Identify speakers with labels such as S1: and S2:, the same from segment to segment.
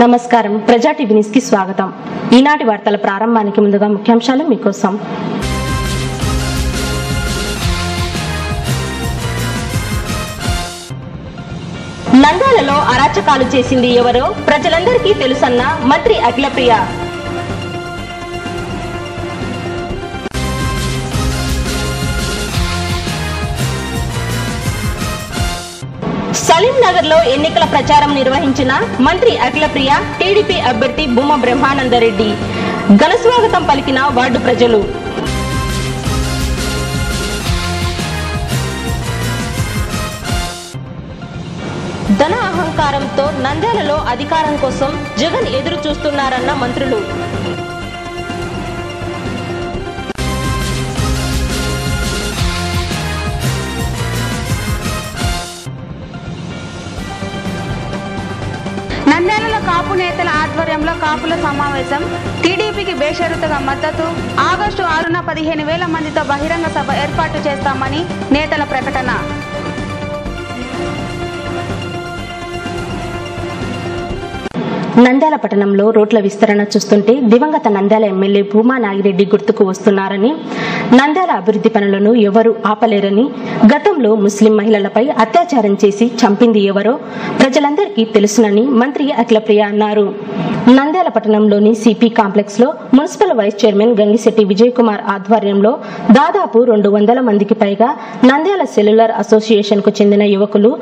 S1: నమస్కారం ప్రజా TV news కి స్వాగతం। ఈనాటి వార్తల ప్రారంభానికి ముందుగా ముఖ్యాంశాలు మీకోసం। నంద్యాలలో అరాచకాలు చేసింది ఎవరో ప్రజలందరికీ తెలుసన్న మంత్రి అఖిలప్రియ। సలీం నగర్ లో ఎన్నికల ప్రచారం నిర్వహించిన మంత్రి అఖిలప్రియ, టీడీపీ అభ్యర్థి భూమా బ్రహ్మానందరెడ్డి ఘన స్వాగతం పలికిన వార్డు ప్రజలు। ధన అహంకారంతో నంద్యాలలో అధికారం కోసం జగన్ ఎదురు చూస్తున్నారన్న మంత్రులు।
S2: నంద్యాలలో కాపు నేతల ఆధ్వర్యంలో కాపుల సమావేశం, టీడీపీకి బేషరతుగా మద్దతు, ఆగస్టు 6న 15,000 మందితో బహిరంగ సభ ఏర్పాటు చేస్తామని నేతల ప్రకటన।
S1: నంద్యాల పట్టణంలో రోడ్ల విస్తరణ చూస్తుంటే దివంగత నంద్యాల ఎమ్మెల్యే భూమా నాగిరెడ్డి గుర్తుకు వస్తున్నారని, నంద్యాల అభివృద్ధి పనులను ఎవరు ఆపలేరని, గతంలో ముస్లిం మహిళలపై అత్యాచారం చేసి చంపింది ఎవరో ప్రజలందరికీ తెలుసునని మంత్రి అఖిలప్రియ అన్నారు। నంద్యాల పట్టణంలోని సిపి కాంప్లెక్స్ లో municipal vice chairman Gangisetty Vijay Kumar ఆధ్వర్యంలో దాదాపు 200 మందికి పైగా నంద్యాల సెల్యులర్ అసోసియేషన్ కు చెందిన యువకులు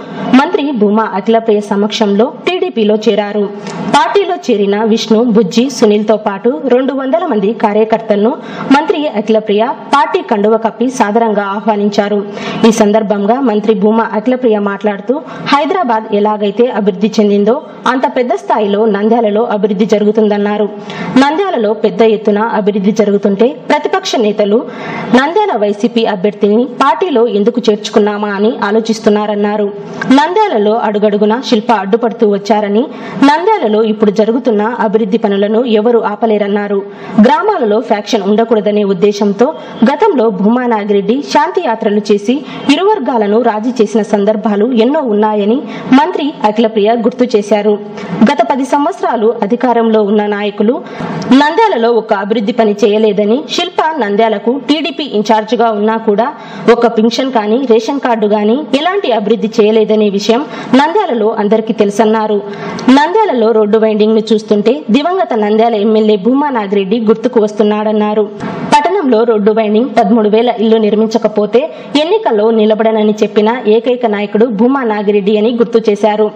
S1: మంత్రి భూమా అఖిలప్రియ సమక్షంలో టీడీపీలో చేరారు। పార్టీలో చేరిన విష్ణు, బుజ్జి, సునీల్ తో పాటు 200 మంది కార్యకర్తలను మంత్రి అఖిలప్రియ పార్టీ కండువ కప్పి సాదరంగా ఆహ్వానించారు। ఈ సందర్భంగా మంత్రి భూమా అఖిలప్రియ మాట్లాడుతూ, హైదరాబాద్ ఎలాగైతే అభివృద్ధి చెందిందో అంత పెద్ద స్థాయిలో నంద్యాలలో అభివృద్ధి జరుగుతుందన్నారు। నంద్యాలలో పెద్ద ఎత్తున అభివృద్ధి జరుగుతుంటే ప్రతిపక్ష నేతలు నంద్యాల వైసీపీ అభ్యర్థిని పార్టీలో ఎందుకు చేర్చుకున్నామా అని ఆలోచిస్తున్నారన్నారు। నంద్యాలలో అడుగడుగున శిల్ప అడ్డుపడుతూ వచ్చారని, నంద్యాలలో ఇప్పుడు జరుగుతున్న అభివృద్ధి పనులను ఎవరు ఆపలేరన్నారు। గ్రామాలలో ఫ్యాక్షన్ ఉండకూడదనే ఉద్దేశంతో గతంలో భూమా నాగిరెడ్డి శాంతి యాత్రలు చేసి ఇరు వర్గాలను రాజీ చేసిన సందర్భాలు ఎన్నో ఉన్నాయని మంత్రి అఖిలప్రియ గుర్తు చేశారు। గత 10 సంవత్సరాలు అధికారంలో ఉన్న నాయకులు నంద్యాలలో ఒక అభివృద్ధి పని చేయలేదని, శిల్ప నంద్యాలకు టీడీపీ ఇన్ఛార్జ్ గా ఉన్నా కూడా ఒక పింఛన్ కానీ రేషన్ కార్డు గానీ ఎలాంటి అభివృద్ధి చేయలేదనే విషయం నంద్యాలలో అందరికీ తెలుసన్నారు। నంద్యాలలో రోడ్డు వైండింగ్ ను చూస్తుంటే దివంగత నంద్యాల ఎమ్మెల్యే భూమా నాగిరెడ్డి గుర్తుకు వస్తున్నాడన్నారు। పట్టణంలో రోడ్డు వైండింగ్ 13,000 ఇళ్లు నిర్మించకపోతే ఎన్నికల్లో నిలబడనని చెప్పిన ఏకైక నాయకుడు భూమా నాగిరెడ్డి అని గుర్తు చేశారు।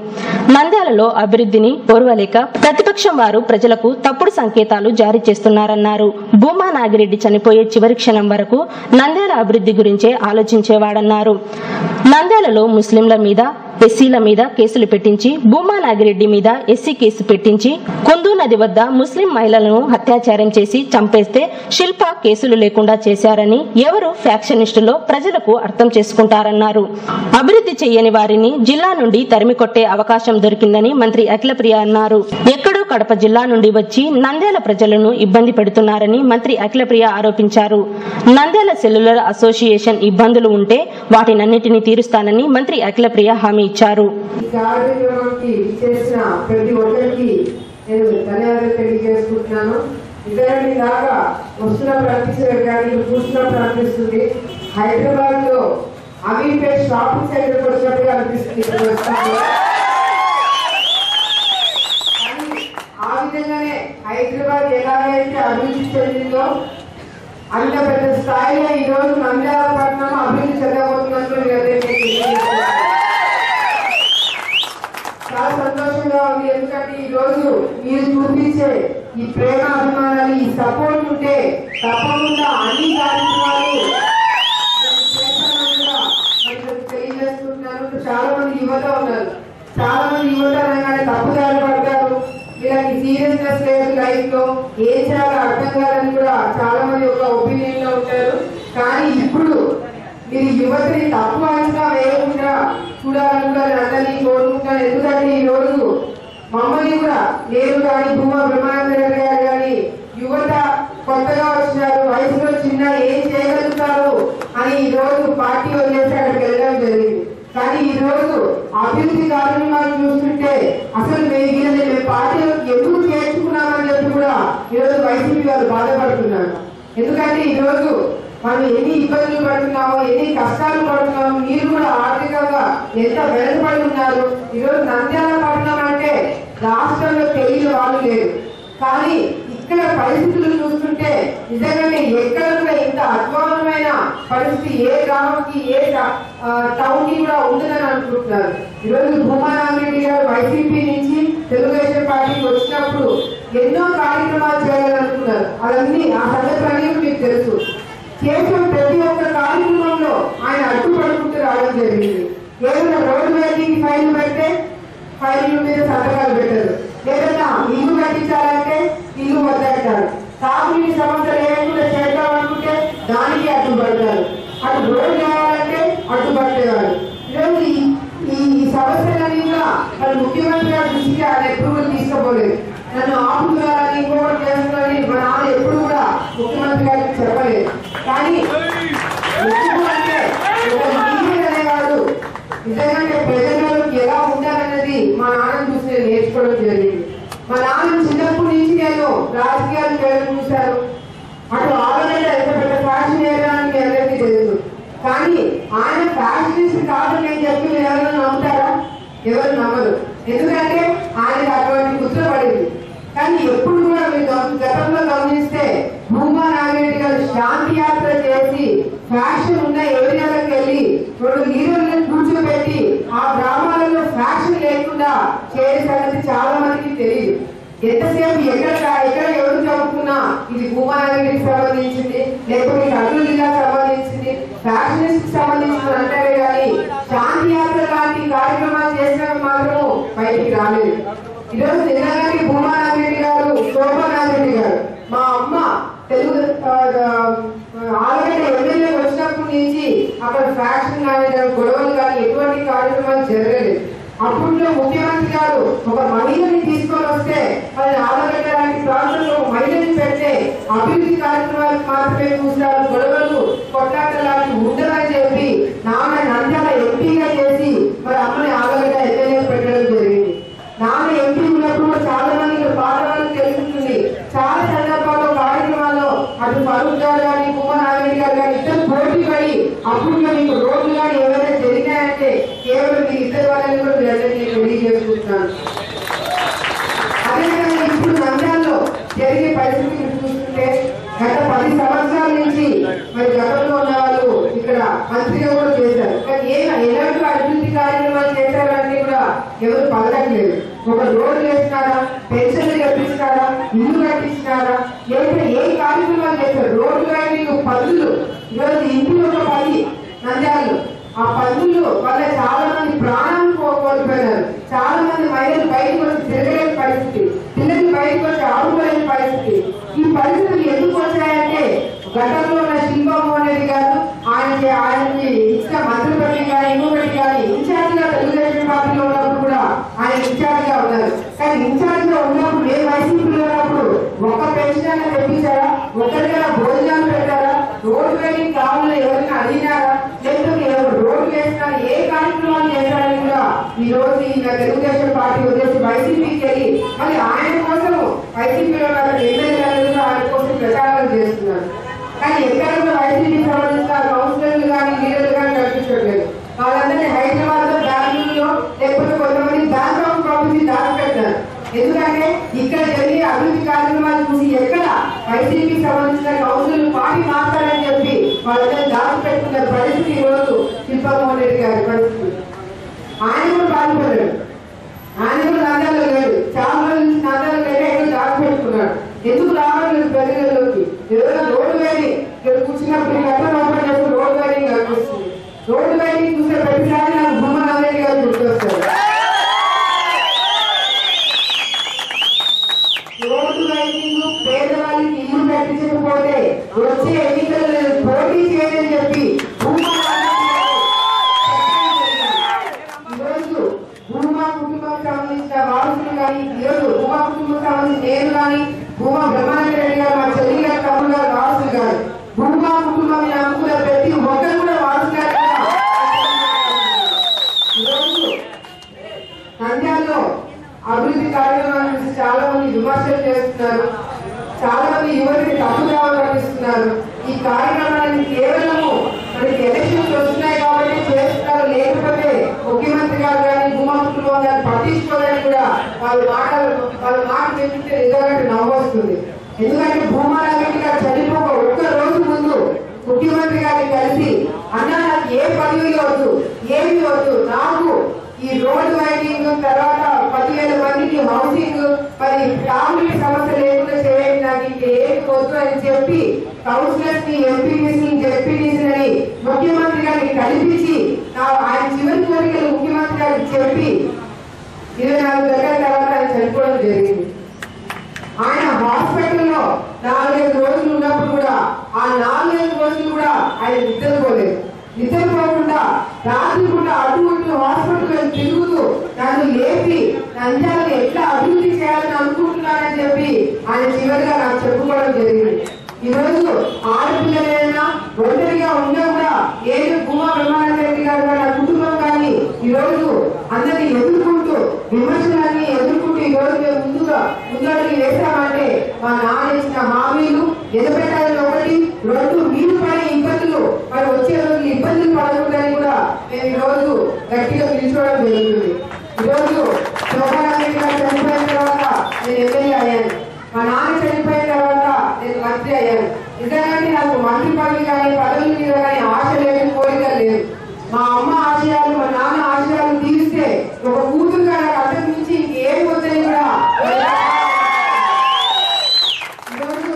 S1: నంద్యాలలో అభివృద్ధిని ఓర్వలేక ప్రతిపక్షం వారు ప్రజలకు తప్పుడు సంకేతాలు జారీ చేస్తున్నారన్నారు। భూమా నాగిరెడ్డి చనిపోయే చివరి క్షణం వరకు నంద్యాల అభివృద్ధి గురించే ఆలోచించేవాడన్నారు। నంద్యాలలో ముస్లింల మీద, ఎస్సీల మీద కేసులు పెట్టించి, భూమా నాగిరెడ్డి మీద ఎస్సీ కేసు పెట్టించి, కుందు నది వద్ద ముస్లిం మహిళలను అత్యాచారం చేసి చంపేస్తే శిల్ప కేసులు లేకుండా చేశారని ఎవరు ఫ్యాక్షనిస్టులో ప్రజలకు అర్థం చేసుకుంటారన్నారు। అభివృద్ధి చేయని వారిని జిల్లా నుండి తరిమి కొట్టే అవకాశం దొరికిందని మంత్రి అఖిలప్రియ అన్నారు। ఎక్కడో కడప జిల్లా నుండి వచ్చి నంద్యాల ప్రజలను ఇబ్బంది పెడుతున్నారని మంత్రి అఖిలప్రియ ఆరోపించారు। నంద్యాల సెల్యులర్ అసోసియేషన్ ఇబ్బందులు ఉంటే వాటినన్నిటినీ తీరుస్తానని మంత్రి అఖిలప్రియ హామీ ఇచ్చారు।
S3: హైదరాబాద్ లో అమీర్పేట్ షాపింగ్ సెంటర్ వచ్చినట్టుగా అనిపిస్తుంది। ఆ విధంగానే హైదరాబాద్ ఎలాగైతే అభివృద్ధి చెందిందో అంత పెద్ద స్థాయిలో ఈ రోజు నంద్యాల పట్టణం అభివృద్ధి చెందబోతున్నట్లు చాలా సంతోషంగా ఉంది। ఎందుకంటే ఈ రోజు మీరు చూపించే ఈ ప్రేమ అభిమానాలు, ఈ సపోర్ట్ ఉంటే తప్పకుండా అన్ని కార్యక్రమాలు తెలియజేసుకుంటున్నాను। చాలా మంది యువత ఉన్నారు, చాలా మంది యువత అనగానే తప్పుదారి పడతారు, ఇలాంటి సీరియస్నెస్ లేదు లైఫ్ లో, ఏం చేయాలో అర్థం కాదని కూడా చాలా మంది ఒక ఒపీనియన్ లో ఉంటారు। కానీ ఇప్పుడు మీరు యువతని తప్పు అంచనా వేయకుండా చూడాలనుకుంటారు, అందరినీ కోరుకుంటారు। ఎందుకంటే ఈ రోజు మమ్మల్ని కూడా, నేను కానీ భూమా బ్రహ్మానందరెడ్డి గారు కానీ యువత కొత్తగా వచ్చినారు, వయసులో చిన్న, ఏం చేయగలుగుతారు అని ఈ రోజు పార్టీ వదిలేసి అక్కడికి వెళ్ళడం జరిగింది। కానీ ఈ రోజు అభివృద్ధి కార్యక్రమాలు చూస్తుంటే అసలు మేము పార్టీలో ఎందుకు చేర్చుకున్నామని చెప్పి కూడా ఈరోజు వైసీపీ వారు బాధపడుతున్నారు. ఎందుకంటే ఈరోజు మనం ఎన్ని ఇబ్బందులు పడుతున్నామో, ఎన్ని కష్టాలు పడుతున్నామో, మీరు కూడా ఆర్థికంగా ఎంత వెనుకబడి ఉన్నారు. ఈరోజు నంద్యాల పట్టణం అంటే రాష్ట్రంలో తెలియని వాళ్ళు లేరు, కానీ ఇక్కడ పరిస్థితులు చూస్తుంటే నిజంగానే ఎక్కడ కూడా ఇంత అధ్వానమైన పరిస్థితి ఏ గ్రామంకి ఏ టౌన్ కి కూడా ఉంటుందని అనుకుంటున్నారు. ఈరోజు భూమా నాగిరెడ్డి గారు వైసీపీ నుంచి తెలుగుదేశం పార్టీకి వచ్చినప్పుడు ఎన్నో కార్యక్రమాలు చేయాలనుకున్నారు. అవన్నీ ఆ సందర్భాన్ని మీకు తెలుసు. కేవలం ప్రతి ఒక్క కార్యక్రమంలో ఆయన అడ్డుపడుకుంటూ రావడం జరిగింది. ఏదైనా రోడ్డు వేదికి ఫైల్ పెడితే ఫైల్ మీద సంతకాలు పెట్టారు, ఏదైనా ఇల్లు కట్టించాలంటే ఇల్లు వద్దంటారు, తాగునీటి సమస్యలు ఏమైనా చేద్దామనుకుంటే దానికి అడ్డుపడతారు, అటు రోడ్డు కావాలంటే అడ్డుపట్టేవారు. ఈరోజు ఈ సమస్యలన్నీ కూడా మరి ముఖ్యమంత్రి గారి దృష్టికి ఆయన ఎప్పుడు కూడా తీసుకోలేదు. నన్ను ఆపుతున్నారని ఇంకోటి చేస్తున్నారని మా నాన్న ఎప్పుడు కూడా ముఖ్యమంత్రి గారికి చెప్పలేదు. కానీ అనేవాడు నిజంగా ప్రజలకు ఎలా ఉండాలన్నది మా నాన్న చూసి నేర్చుకోవడం జరిగింది. మా నాన్న చిన్నప్పటి నుంచి నేను రాజకీయాలు చేయడం చూశాను. అటు ఆలోచన ఎంత పెద్ద ఫ్యాషన్ చేయడానికి అందరికీ తెలుసు. కానీ ఆయన ఫ్యాషనిస్ట్ కాదని నేను చెప్పి ఎవరైనా నమ్ముతారా? ఎవరు నమ్మరు. ఎందుకంటే ఆయనకు అటువంటి కుట్ర పడింది. కానీ ఎప్పుడు కూడా మీరు గతంలో గమనిస్తే భూమా నాగిరెడ్డి గారు శాంతి యాత్ర చేసి ఫ్యాషన్ ఉన్న ఏరియాలకు వెళ్ళి రెండు లీడర్లను కూర్చోబెట్టి ఆ గ్రామాలలో ఫ్యాషన్ లేకుండా చేయని సంగతి చాలా మందికి తెలియదు. ఎంతసేపు ఎక్కడ ఎవరు చదువుకున్నా ఇది భూమా నాగిరెడ్డికి సంబంధించింది, లేకపోతే అల్లు జిల్లాకు సంబంధించింది, ఫ్యాషనిస్ట్ సంబంధించింది అంటారే కానీ శాంతి యాత్ర లాంటి కార్యక్రమాలు చేసినవి మాత్రం బయటికి రాలేదు. ఈరోజు నిన్నగారి భూమా నాగిరెడ్డి గారు, శోభా నాగిరెడ్డి గారు, మా అమ్మ తెలుగు ఆల్రెడీ ఎమ్మెల్యే వచ్చినప్పటి నుంచి అక్కడ ఫ్యాక్షన్ కానీ గొడవలు కానీ ఎటువంటి కార్యక్రమాలు జరగలేదు. అప్పట్లో ముఖ్యమంత్రి గారు ఒక మహిళని తీసుకొని వస్తే అది ఆలగడ్డ లాంటి ప్రాంతంలో మహిళని పెడితే అభివృద్ధి కార్యక్రమాలకు మాత్రమే చూస్తారు, గొడవలు కొట్లాట లాంటి ఉండదని చెప్పి నాన్న నంద్యాల ఎంపీగా చేసి మరి అమ్మని ఆలగడ్డ ఎమ్మెల్యే పెట్టడం జరిగింది. నాన్న ఎంపీ ఉన్నప్పుడు చాలా మంది పాత వాళ్ళకి తెలుస్తుంది. చాలా సందర్భాల్లో కార్యక్రమాల్లో అటు ఫరూక్ గారు కానీ భూమా నాగిరెడ్డి గారు కానీ ఇద్దరు పోటీ పడి అప్పుడు మీకు రోడ్లు కానీ ఏవైనా జరిగాయంటే కేవలం మీ ఇద్దరు వాళ్ళని కూడా నేను తెలియజేసుకుంటున్నాను. అదేవిధంగా ఇప్పుడు నంద్యాలలో జరిగే పరిస్థితి చూస్తుంటే గత 10 సంవత్సరాల నుంచి మరి గతంలో ఉన్న వాళ్ళు ఇక్కడ మంత్రిగా కూడా చేశారు. కానీ ఎలాంటి అభివృద్ధి కార్యక్రమాలు చేశారంటే కూడా ఎవరు పలకట్లేదు. ఒక రోడ్లు వేసినారా, పెన్షన్లు కట్టించినారా, ఇల్లు కట్టించినారా, లేకపోతే ఏ కార్యక్రమాలు చేశారు? రోడ్లు కానీ పనులు ఈరోజు ఇంటిలో ఒక 10 నంద్యాలలో ఆ పనులు వల్ల చాలా మంది ప్రాణాలు కోల్పోయినారు. చాలా మంది మహిళలు బయటకు వచ్చి తిరగలేని పరిస్థితి, పిల్లలు బయటకు వచ్చి ఆడుకోలేని పరిస్థితి. ఈ పరిస్థితులు ఎందుకు వచ్చాయంటే గతంలో ఉన్న శిల్పమోహన్ రెడ్డి గారు ఆయనకి ఇచ్చిన మంత్రి పదవి కానీ ఇంకొకటి కానీ ఇన్ఛార్జిగా తెలుగుదేశం పార్టీలో ఉన్నప్పుడు కూడా ఆయన ఇన్ఛార్జిగా ఉన్నారు. కానీ ఇన్ఛార్జిగా ఉన్నప్పుడు ఏ వైసీపీలో ఉన్నప్పుడు ఒక పెన్షన్ తెప్పించారా, ఒకరికైనా భోజనాలు పెట్టారా, రోడ్డు వేడి కావాలని ఎవరైనా అడిగినారా, లేకపోతే ఎవరు రోడ్డు వేసినా ఏ కార్యక్రమాలు చేశారని కూడా ఈ రోజు ఈయన తెలుగుదేశం పార్టీ వచ్చేసి వైసీపీకి వెళ్ళి మళ్ళీ ఆయన కోసం వైసీపీలో ఎమ్మెల్యేలు ఆయన కోసం ప్రచారం చేస్తున్నారు. కానీ ఎక్కడ కూడా వైసీపీకి సంబంధించిన కౌన్సిలర్లు కానీ లీడర్లు కానీ కనిపించట్లేదు. వాళ్ళందరినీ హైదరాబాద్ లో, బెంగళూరులో లేకపోతే కొంతమంది బ్యాంక్ ఆఫ్ ప్రాపర్టీ దాచిపెట్టారు. ఎందుకంటే ఇక్కడ జరిగే అభివృద్ధి కార్యక్రమాలు చూసి ఎక్కడ వైసీపీకి సంబంధించిన కౌన్సిల్ పార్టీ మాట్లాడని చెప్పి వాళ్ళందరూ దాచిపెట్టుకున్న పరిస్థితి ఈరోజు శిల్పమోహన్ రెడ్డి గారి పరిస్థితి. ఆయన కూడా బాధపడ్డాడు. ఆయన కూడా నంద్యాలలో లేడు. చాలా రోజుల నుంచి నంద్యాలలో లేక ఎక్కడ దాచిపెట్టుకున్నాడు. ఎందుకు రావట్లేదు ప్రజలలోకి? ఏదైనా రోడ్డు వేడి ఇక్కడ కూర్చున్నప్పుడు ఎక్కడ ఓపెన్ చేస్తే రోడ్డు వేడి కనిపిస్తుంది. రోడ్డు వేడి చూసే ప్రతిసారి నాకు భూమా నాగిరెడ్డి గారు గుర్తొస్తారు. రోడ్డు వైద్యులు పేదవాళ్ళకి ఇల్లు కట్టించకపోతే వచ్చే ఎన్నికలు పోటీ చేయని చెప్పి భూమా ఈరోజు భూమా కుటుంబానికి సంబంధించిన వారసులు కానీ, ఈరోజు భూమా కుటుంబానికి సంబంధించిన నేను కానీ, భూమా బ్రహ్మారెడ్డి గారు, మా చెల్లి గారు, తమ్ముడు గారు వారసులు గారు, భూమా కుటుంబాన్ని నమ్ముకున్న ప్రతి ఒక్కరు కూడా వారసు గారు ఎందుకంటే భూమారెడ్డి గారు చనిపోక ఒక్క రోజు ముందు ముఖ్యమంత్రి గారిని కలిసి అన్న నాకు ఏ పదవి వద్దు, ఏమి వద్దు, నాకు ఈ రోడ్డు వైడింగ్ తర్వాత 10,000 మందికి హౌసింగ్ మరి ఫ్యామిలీ సమస్య లేకుండా చేయండి, నాకు ఇంకా ఏమి వద్దు అని చెప్పి కౌన్సిలర్స్ ని ఎంపీటీసీ జెడ్పీటీసీ ముఖ్యమంత్రి గారిని కల్పించి ఆయన చివరి కోరికలు ముఖ్యమంత్రి గారికి చెప్పి 24 గంటల తర్వాత ఆయన చనిపోవడం జరిగింది. ఆయన హాస్పిటల్లో 4-5 రోజులు ఉన్నప్పుడు కూడా ఆ 4-5 రోజులు కూడా ఆయన నిద్రపోలేదు. నిద్రపోకుండా రాత్రి కూడా అటు ఇటు హాస్పిటల్ తిరుగుతూ నన్ను లేపి నంద్యాలను ఎట్లా అభివృద్ధి చేయాలని అనుకుంటున్నానని చెప్పి ఆయన చివరిగా నాకు చెప్పుకోవడం జరిగింది. ఈ రోజు ఆడపిల్లలైనా ఒంటరిగా ఉన్నా కూడా ఏదో భూమా బ్రహ్మానందరెడ్డి గారు నా కుటుంబం కానీ ఈ రోజు అందరినీ ఎదుర్కొంటూ విమర్శలన్నీ ఎదుర్కొంటూ ఈ రోజు మేము ముందడుగు వేస్తామంటే మా నాన్న ఇచ్చిన హామీలు నిలబెట్టాలని ఒకటి, 2 మీరు పడే ఇబ్బందులు మరి వచ్చే రోజు ఇబ్బందులు పడకూడదని కూడా మేము ఈ రోజు గట్టిగా పిలుచుకోవడం జరుగుతుంది. ఈ రోజు శోభారెడ్డి గారు చనిపోయిన తర్వాత నేను ఎమ్మెల్యే అయ్యాను, మా నాన్న చనిపోయిన తర్వాత నేను మంత్రి అయ్యాను. నిజంగానే నాకు మంత్రి పదవి కానీ పదవుల మీద కానీ ఆశ లేదు, కోరిక లేదు. మా అమ్మ ఆశయాలు మా నాన్న ఆశయాలు తీరిస్తే ఒక కూతురుగా నాకు అర్థం నుంచి ఇంకేం వద్దని కూడా ఈరోజు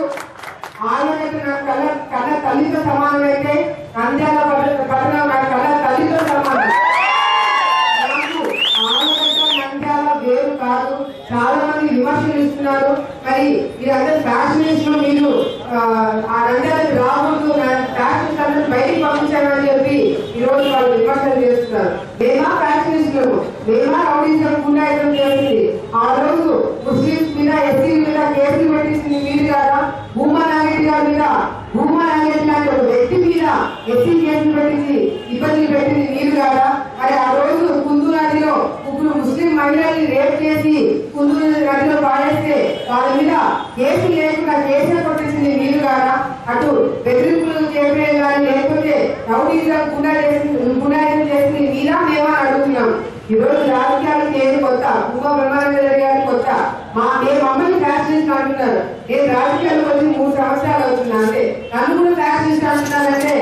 S3: ఆలోచన నాకు కళ్ళ తల్లితో సమానం అయితే నంద్యాల పట్టణం నాకు కళ్ళ తల్లితో సమానం. నంద్యాల వేరు కాదు, చాలా మంది విమర్శలు ఇస్తున్నారు. మరి మీరందరూ ఫ్యాషనిస్ట్, మీరు ఆ నంద్యాలకు రాకూడదు, ఫ్యాషనిస్ట్ అందరూ బయటికి పంపించామని చెప్పి ఈ రోజు వాళ్ళు విమర్శలు చేస్తున్నారు. మేమా ఫ్యాషనిస్టులు, మేమా రౌడీజం గుండాయిజం చేస్తుంది. ఆ రోజు ముస్లింస్ మీద ఎస్సీల మీద కేసులు పెట్టించింది మీరు కాదా? భూమా నాగరెడ్డి గారి మీద, భూమా నాగరెడ్డి లాంటి ఒక వ్యక్తి మీద ఎస్సీ కేసులు పెట్టించి ఇబ్బందులు పెట్టింది మీరు కాదా? మరి ఆ రోజు కుందు నదిలో 3 ముస్లిం మహిళల్ని రేప్ చేసి కుందు నదిలో పాడేస్తే వాళ్ళ మీద కేసు లేకుండా కేసులు కొట్టించింది మీరు కాదా? అటు బెదిరింపులు చేపే కానీ లేకపోతే రౌడీజం గుండాయిజం చేసింది మీరా మేమా అడుగుతున్నాం. ఈ రోజు రాజకీయాలకు ఏది కొత్త? భూమా బ్రహ్మానందరెడ్డి గారి కొత్త. మేము మమ్మల్ని ఫ్యాషనిస్ట్ అంటున్నారు. నేను రాజకీయాలకు వచ్చి 3 సంవత్సరాలు అవుతున్నా, అంటే నన్ను కూడా ఫ్యాషనిస్ట్ అంటున్నారంటే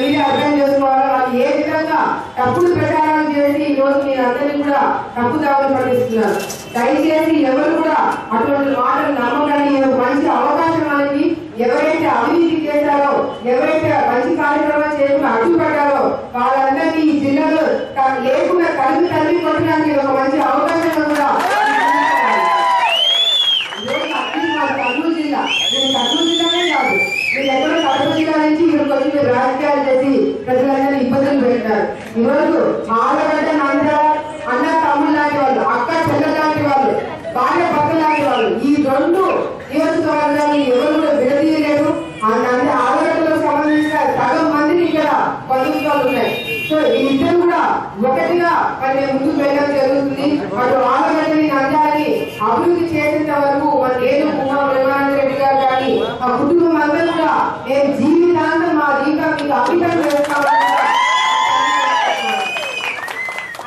S3: మీరే అర్థం చేసుకోవాలి. వాళ్ళు ఏ విధంగా తప్పుడు ప్రచారాలు చేసి ఈ రోజు మీరు అందరినీ కూడా తప్పు దావులు పట్టిస్తున్నారు. దయచేసి ఎవరు కూడా అటువంటి మాటలు నమ్మకాన్ని మంచి అవకాశం అనేది ఎవరైతే అవినీతి చేశారో, ఎవరైతే మంచి కార్యక్రమాలు చేయకుండా అడ్డుపడ్డారో వాళ్ళందరినీ ఈ జిల్లాలో లేకుండా తల్లి కొట్టడానికి ఒక మంచి అవకాశం కూడా కర్నూలు జిల్లా, నేను కర్నూలు జిల్లానే కాదు, మీరు ఎక్కడో కడప జిల్లా నుంచి ఇక్కడికి వచ్చి మీరు రాజకీయాలు చేసి ప్రజలందరూ ఇబ్బందులు పెట్టారు. ఈరోజు ఆలగడ్డ నంద్యాల అన్న తమ్ముడు లాంటి వాళ్ళు, అక్క చెల్ల లాంటి వాళ్ళు, భార్య భర్త లాంటి వాళ్ళు, ఈ 2 నియోజకవర్గాలు ఎవరు కూడా విడదీయలేరు. ఆలగడ్డలకు సంబంధించిన సగం మందిని ఇక్కడ బంధుత్వాలు ఉన్నాయి. సో ఇద్దరు కూడా ఒకటిగా మరి మేము ముందుకు వెళ్ళడం జరుగుతుంది. అటు ఆలగడ్డని నంద్యాలని అభివృద్ధి చేసేంత వరకు మరి నేను భూమా బ్రహ్మానందరెడ్డి గారు కానీ ఆ కుటుంబం అందరూ కూడా మేము జీవితాంతం మా దీపం మీకు అభివృద్ధి చేస్తామని.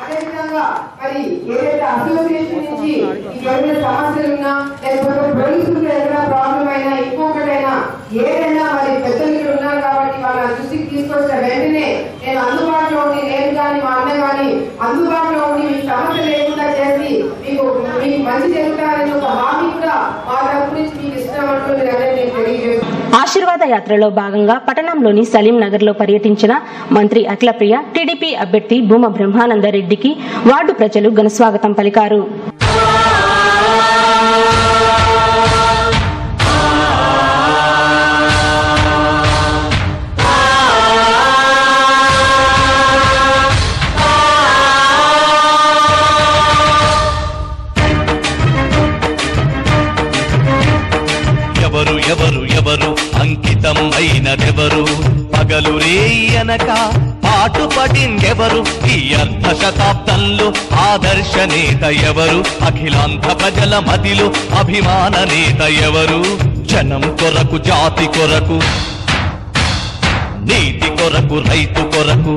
S3: అదేవిధంగా మరి ఏదైతే అసోసియేషన్ నుంచి ఎవరైనా సమస్యలు ఉన్నా లేకపోతే ప్రొడ్యూసర్లు ఏదైనా ప్రాబ్లం అయినా ఇంకొకటైనా ఏదైనా మరి పెద్దలు ఇక్కడ ఉన్నారు కాబట్టి వాళ్ళ దృష్టికి తీసుకొచ్చిన వెంటనే నేను అందుబాటులో ఉండి, నేను కానీ మా అన్న కానీ అందుబాటులో ఉండి మీకు సమస్య లేకుండా చేసి మీకు మంచి జరుగుతారని ఒక హామీ కూడా మా తరపు నుంచి మీకు ఇష్టమంటూ మీరు అనేది నేను తెలియజేస్తున్నాను.
S1: ఆశీర్వాద యాత్రలో భాగంగా పట్టణంలోని సలీం నగర్ లో పర్యటించిన మంత్రి అఖిలప్రియ టీడీపీ అభ్యర్థి భూమా బ్రహ్మానందరెడ్డికి వార్డు ప్రజలు ఘనస్వాగతం పలికారు.
S4: ఎవరు అంకితం అయినదెవరు? పగలు రేయనక పాటుపడిందెవరు? ఈ అర్ధ శతాబ్దంలో ఆదర్శ నేత ఎవరు? అఖిలాంధ్ర ప్రజల మదిలో అభిమాన నేత ఎవరు? జనం కొరకు, జాతి కొరకు, నీతి కొరకు, రైతు కొరకు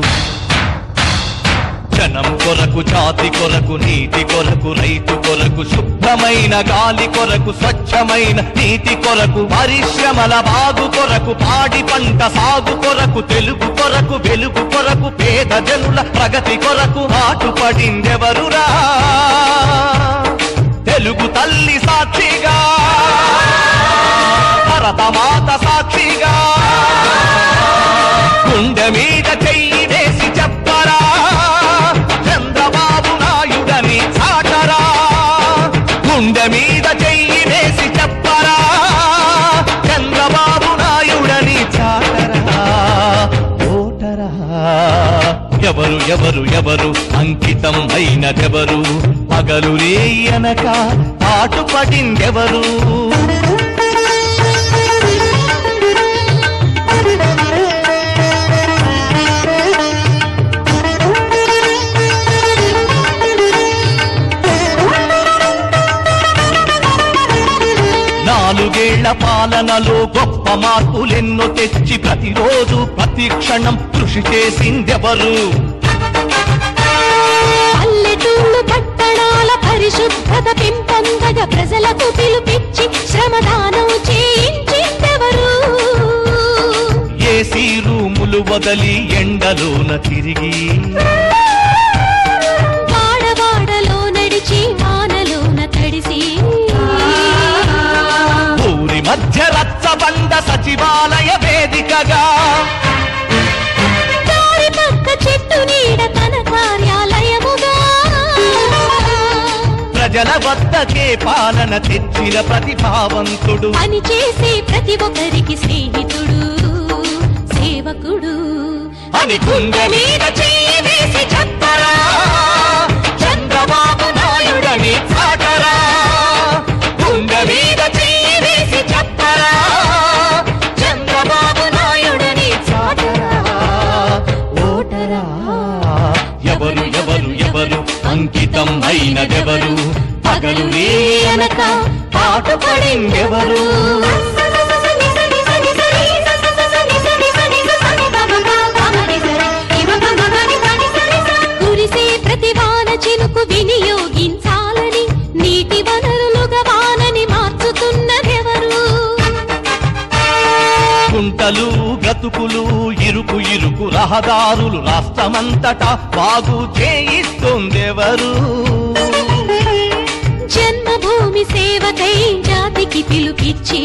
S4: జనం కొరకు, జాతి కొరకు, నీతి కొరకు, రైతు కొరకు, శుభ్రమైన గాలి కొరకు, స్వచ్ఛమైన నీతి కొరకు, పరిశ్రమల బాగు కొరకు, పాడి పంట సాగు కొరకు, తెలుగు కొరకు, వెలుగు కొరకు, పేద జనుల ప్రగతి కొరకు పాటుపడిందెవరురా? తెలుగు తల్లి సాక్షిగా, భరతమాత సాక్షిగా, గుండె మీద చెయ్యి వేసి చెప్పరా, చంద్రబాబు నాయుడని చాటరా. గుండె మీద చెయ్యి వేసి చెప్పరా, చంద్రబాబు నాయుడని చాటరా. ఓటరా ఎవరు ఎవరు ఎవరు అంకితం అయినదెవరు? పగలు రేయనక పాటుపడిందెవరు? నాలుగేళ్ల పాలనలో గొప్ప మార్పులెన్నో తెచ్చి ప్రతిరోజు ప్రతి క్షణం కృషి చేసిందెవరు?
S5: పల్లెటూళ్ళు పట్టణాల పరిశుభ్రత పెంపొందగా ప్రజలకు పిలుపిచ్చి శ్రమదానం చేయించిందెవరు?
S4: ఏసీ రూములు వదలి ఎండలోన తిరిగి,
S5: వాడవాడలో నడిచి వానలోన తడిసి,
S4: ఊరి మధ్య రచ్చబండ సచివాలయ వేదికగా,
S5: దారి పక్క చెట్టు నీడ తన కార్యాలయముగా,
S4: ప్రజల వద్దకే పాలన తెచ్చిన ప్రతిభావంతుడు,
S5: పని చేసే ప్రతి ఒక్కరికి స్నేహితుడు, సేవకుడు
S4: అని గుండె మీద చెయ్యి వేసి చెప్పరా, చంద్రబాబు నాయుడని చాటరా. గుండె మీద చెయ్యి వేసి చెప్పరా, చంద్రబాబు నాయుడని చాటరా. ఓటరా ఎవరు ఎవరు ఎవరు అంకితం అయినదెవరు? పగలు రేయనక పాటుపడిందెవరు?
S5: కురిసే ప్రతి వాన చినుకు వినియోగించాలని నీటి వనరులుగా వానని మార్చుతున్నదెవరు?
S4: గుంటలు బ్రతుకులు ఇరుకు ఇరుకు రహదారులు రాష్ట్రమంతటా బాగు చేయిస్తుందెవరు?
S5: జన్మభూమి సేవకై జాతికి పిలుపిచ్చి,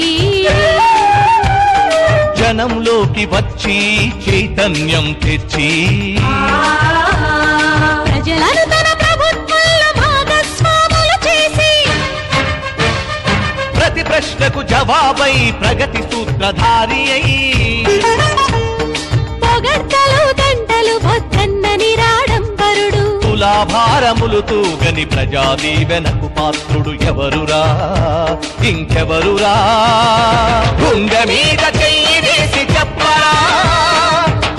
S4: జనంలోకి వచ్చి చైతన్యం తెచ్చి,
S5: ప్రజలను తన ప్రభుత్వంలో భాగస్వాములు చేసి,
S4: ప్రతి ప్రశ్నకు జవాబై ప్రగతి సూత్రధారి అయి,
S5: పొగడ్తలు దండలు వద్దన్నని రాడంబరుడు,
S4: తులాభారములు తూగని ప్రజాదీవెనకు పాత్రుడు ఎవరురా? ఇంకెవరురా? గుండె మీద చెయ్యి వేసి చెప్పరా,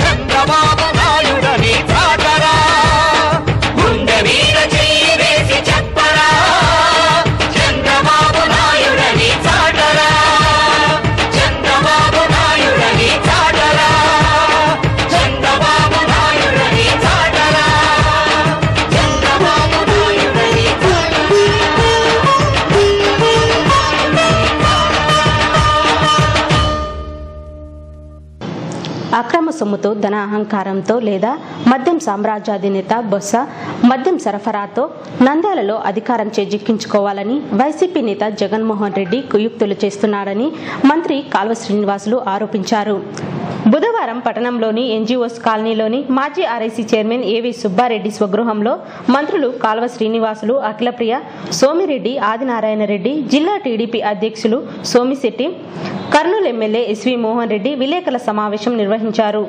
S4: చంద్రబాబు నాయుడని చాటరా. గుండె మీద చెయ్యి వేసి చెప్పరా, చంద్రబాబు నాయుడని చాటరా. చంద్రబాబు నాయుడని చాటరా. చంద్రబాబు నాయుడని చాటరా. చంద్రబాబు నాయుడని
S1: అక్రమ సొమ్ముతో ధన అహంకారంతో లేదా మద్యం సామ్రాజ్యాధినేత బొత్స మద్యం సరఫరాతో నంద్యాలలో అధికారం చేజిక్కించుకోవాలని వైసీపీ నేత జగన్మోహన్ రెడ్డి కుయుక్తులు చేస్తున్నారని మంత్రి కాల్వ శ్రీనివాసులు ఆరోపించారు. బుధవారం పట్టణంలోని ఎన్జీఓస్ కాలనీలోని మాజీ ఆర్ఐసీ చైర్మన్ ఏవి సుబ్బారెడ్డి స్వగృహంలో మంత్రులు కాల్వ శ్రీనివాసులు, అఖిలప్రియ, సోమిరెడ్డి, ఆదినారాయణ రెడ్డి, జిల్లా టీడీపీ అధ్యక్షులు సోమిశెట్టి, కర్నూలు ఎమ్మెల్యే ఎస్వి మోహన్ రెడ్డి విలేకరుల సమావేశం నిర్వహించారు.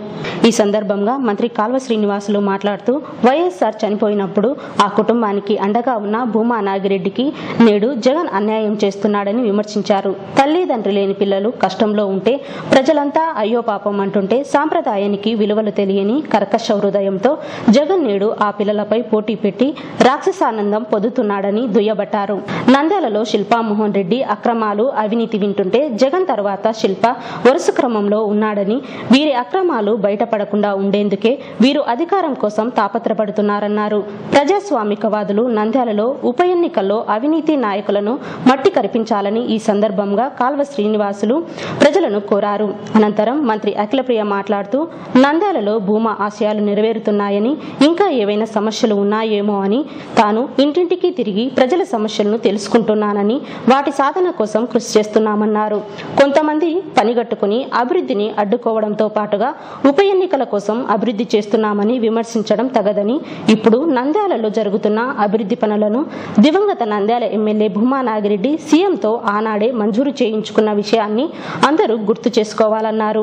S1: ఈ సందర్భంగా మంత్రి కాల్వ శ్రీనివాసులు మాట్లాడుతూ వైఎస్ఆర్ చనిపోయినప్పుడు ఆ కుటుంబానికి అండగా ఉన్న భూమా నాగిరెడ్డికి నేడు జగన్ అన్యాయం చేస్తున్నాడని విమర్శించారు. తల్లిదండ్రులు లేని పిల్లలు కష్టంలో ఉంటే ప్రజలంతా అయ్యో పాపం చేయమంటుంటే సాంప్రదాయానికి విలువలు తెలియని కర్కశ హృదయంతో జగన్ నేడు ఆ పిల్లలపై పోటీ పెట్టి రాక్షసానందం పొందుతున్నాడని దుయ్యబట్టారు. నంద్యాలలో శిల్పామోహన్ రెడ్డి అక్రమాలు అవినీతి వింటుంటే జగన్ తర్వాత శిల్ప వరుస క్రమంలో ఉన్నాడని, వీరి అక్రమాలు బయటపడకుండా ఉండేందుకే వీరు అధికారం కోసం తాపత్రపడుతున్నారన్నారు. ప్రజాస్వామికవాదులు నంద్యాలలో ఉప ఎన్నికల్లో అవినీతి నాయకులను మట్టి కరిపించాలని ఈ సందర్భంగా కాల్వ శ్రీనివాసులు ప్రజలను కోరారు. అనంతరం మంత్రి అఖిలప్రియ మాట్లాడుతూ నంద్యాలలో భూమా ఆశయాలు నెరవేరుతున్నాయని, ఇంకా ఏవైనా సమస్యలు ఉన్నాయేమో అని, తాను ఇంటింటికి తిరిగి ప్రజల సమస్యలను తెలుసుకుంటున్నానని, వాటి సాధన కోసం కృషి చేస్తున్నామన్నారు. కొంతమంది పనిగట్టుకుని అభివృద్ధిని అడ్డుకోవడంతో పాటుగా ఉప ఎన్నికల కోసం అభివృద్ధి చేస్తున్నామని విమర్శించడం తగదని, ఇప్పుడు నంద్యాలలో జరుగుతున్న అభివృద్ధి పనులను దివంగత నంద్యాల ఎమ్మెల్యే భూమా నాగిరెడ్డి సీఎంతో ఆనాడే మంజూరు చేయించుకున్న విషయాన్ని అందరూ గుర్తు చేసుకోవాలన్నారు.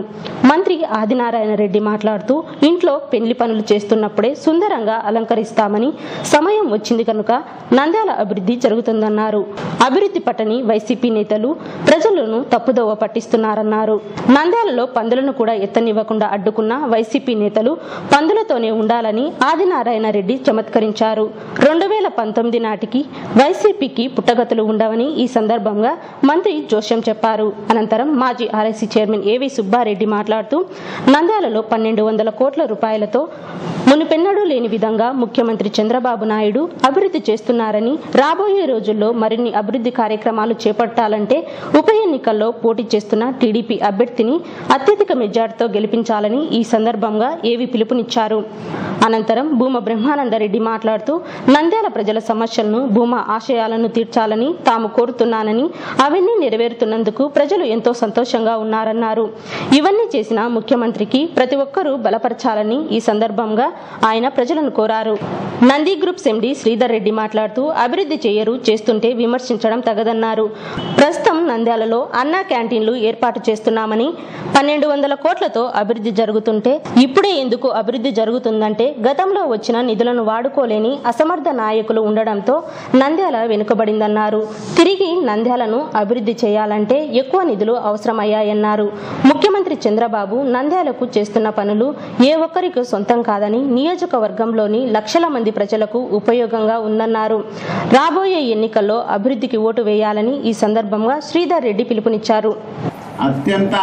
S1: మంత్రి ఆదినారాయణ రెడ్డి మాట్లాడుతూ ఇంట్లో పెళ్లి పనులు చేస్తున్నప్పుడే సుందరంగా అలంకరిస్తామని, సమయం వచ్చింది కనుక నంద్యాల అభివృద్ధి జరుగుతుందన్నారు. అభివృద్ధి పట్టని వైసీపీ నేతలు ప్రజలను తప్పుదోవ పట్టిస్తున్నారన్నారు. నంద్యాలలో పందులను కూడా ఎత్తనివ్వకుండా అడ్డుకున్న వైసీపీ నేతలు పందులతోనే ఉండాలని ఆదినారాయణ రెడ్డి చమత్కరించారు. 2019 నాటికి వైసీపీకి పుట్టగతులు ఉండవని ఈ సందర్భంగా మంత్రి జోష్యం చెప్పారు. అనంతరం మాజీ ఆర్ఐసీ చైర్మన్ ఏవి సుబ్బారెడ్డి మాట్లాడుతూ నంద్యాలలో 1200 కోట్ల రూపాయలతో మునుపెన్నడూ లేని విధంగా ముఖ్యమంత్రి చంద్రబాబు నాయుడు అభివృద్ధి చేస్తున్నారని, రాబోయే రోజుల్లో మరిన్ని అభివృద్ధి కార్యక్రమాలు చేపట్టాలంటే ఉప ఎన్నికల్లో పోటీ చేస్తున్న టీడీపీ అభ్యర్థిని అత్యధిక మెజార్టీతో గెలిపించాలని ఈ సందర్భంగా ఏవి పిలుపునిచ్చారు. అనంతరం భూమా బ్రహ్మానందరెడ్డి మాట్లాడుతూ నంద్యాల ప్రజల సమస్యలను, భూమా ఆశయాలను తీర్చాలని తాము కోరుతున్నానని, అవన్నీ నెరవేరుతున్నందుకు ప్రజలు ఎంతో సంతోషంగా ఉన్నారన్నారు. ఇవన్నీ చేసిన ముఖ్యమంత్రికి ప్రతి ఒక్కరూ బలపరచాలని ఈ సందర్భంగా ఆయన ప్రజలను కోరారు. నంది గ్రూప్స్ ఎండీ శ్రీధర్ రెడ్డి మాట్లాడుతూ అభివృద్ధి చేయరు, చేస్తుంటే విమర్శించడం తగదన్నారు. ప్రస్తుతం నంద్యాలలో అన్నా క్యాంటీన్లు ఏర్పాటు చేస్తున్నామని, 1200 కోట్లతో అభివృద్ధి జరుగుతుంటే ఇప్పుడే ఎందుకు అభివృద్ధి జరుగుతుందంటే గతంలో వచ్చిన నిధులను వాడుకోలేని అసమర్థ నాయకులు ఉండడంతో నంద్యాల వెనుకబడిందన్నారు. తిరిగి నంద్యాలను అభివృద్ధి చేయాలంటే ఎక్కువ నిధులు అవసరమయ్యాయన్నారు. ముఖ్యమంత్రి చంద్రబాబు నంద్యాలకు చేస్తున్న పనులు ఏ ఒక్కరికి సొంతం కాదని, నియోజకవర్గంలోని లక్షల మంది ప్రజలకు ఉపయోగంగా ఉందన్నారు. రాబోయే ఎన్నికల్లో అభివృద్ధికి ఓటు వేయాలని ఈ సందర్భంగా శ్రీధర్ రెడ్డి పిలుపునిచ్చారు.
S6: అత్యంత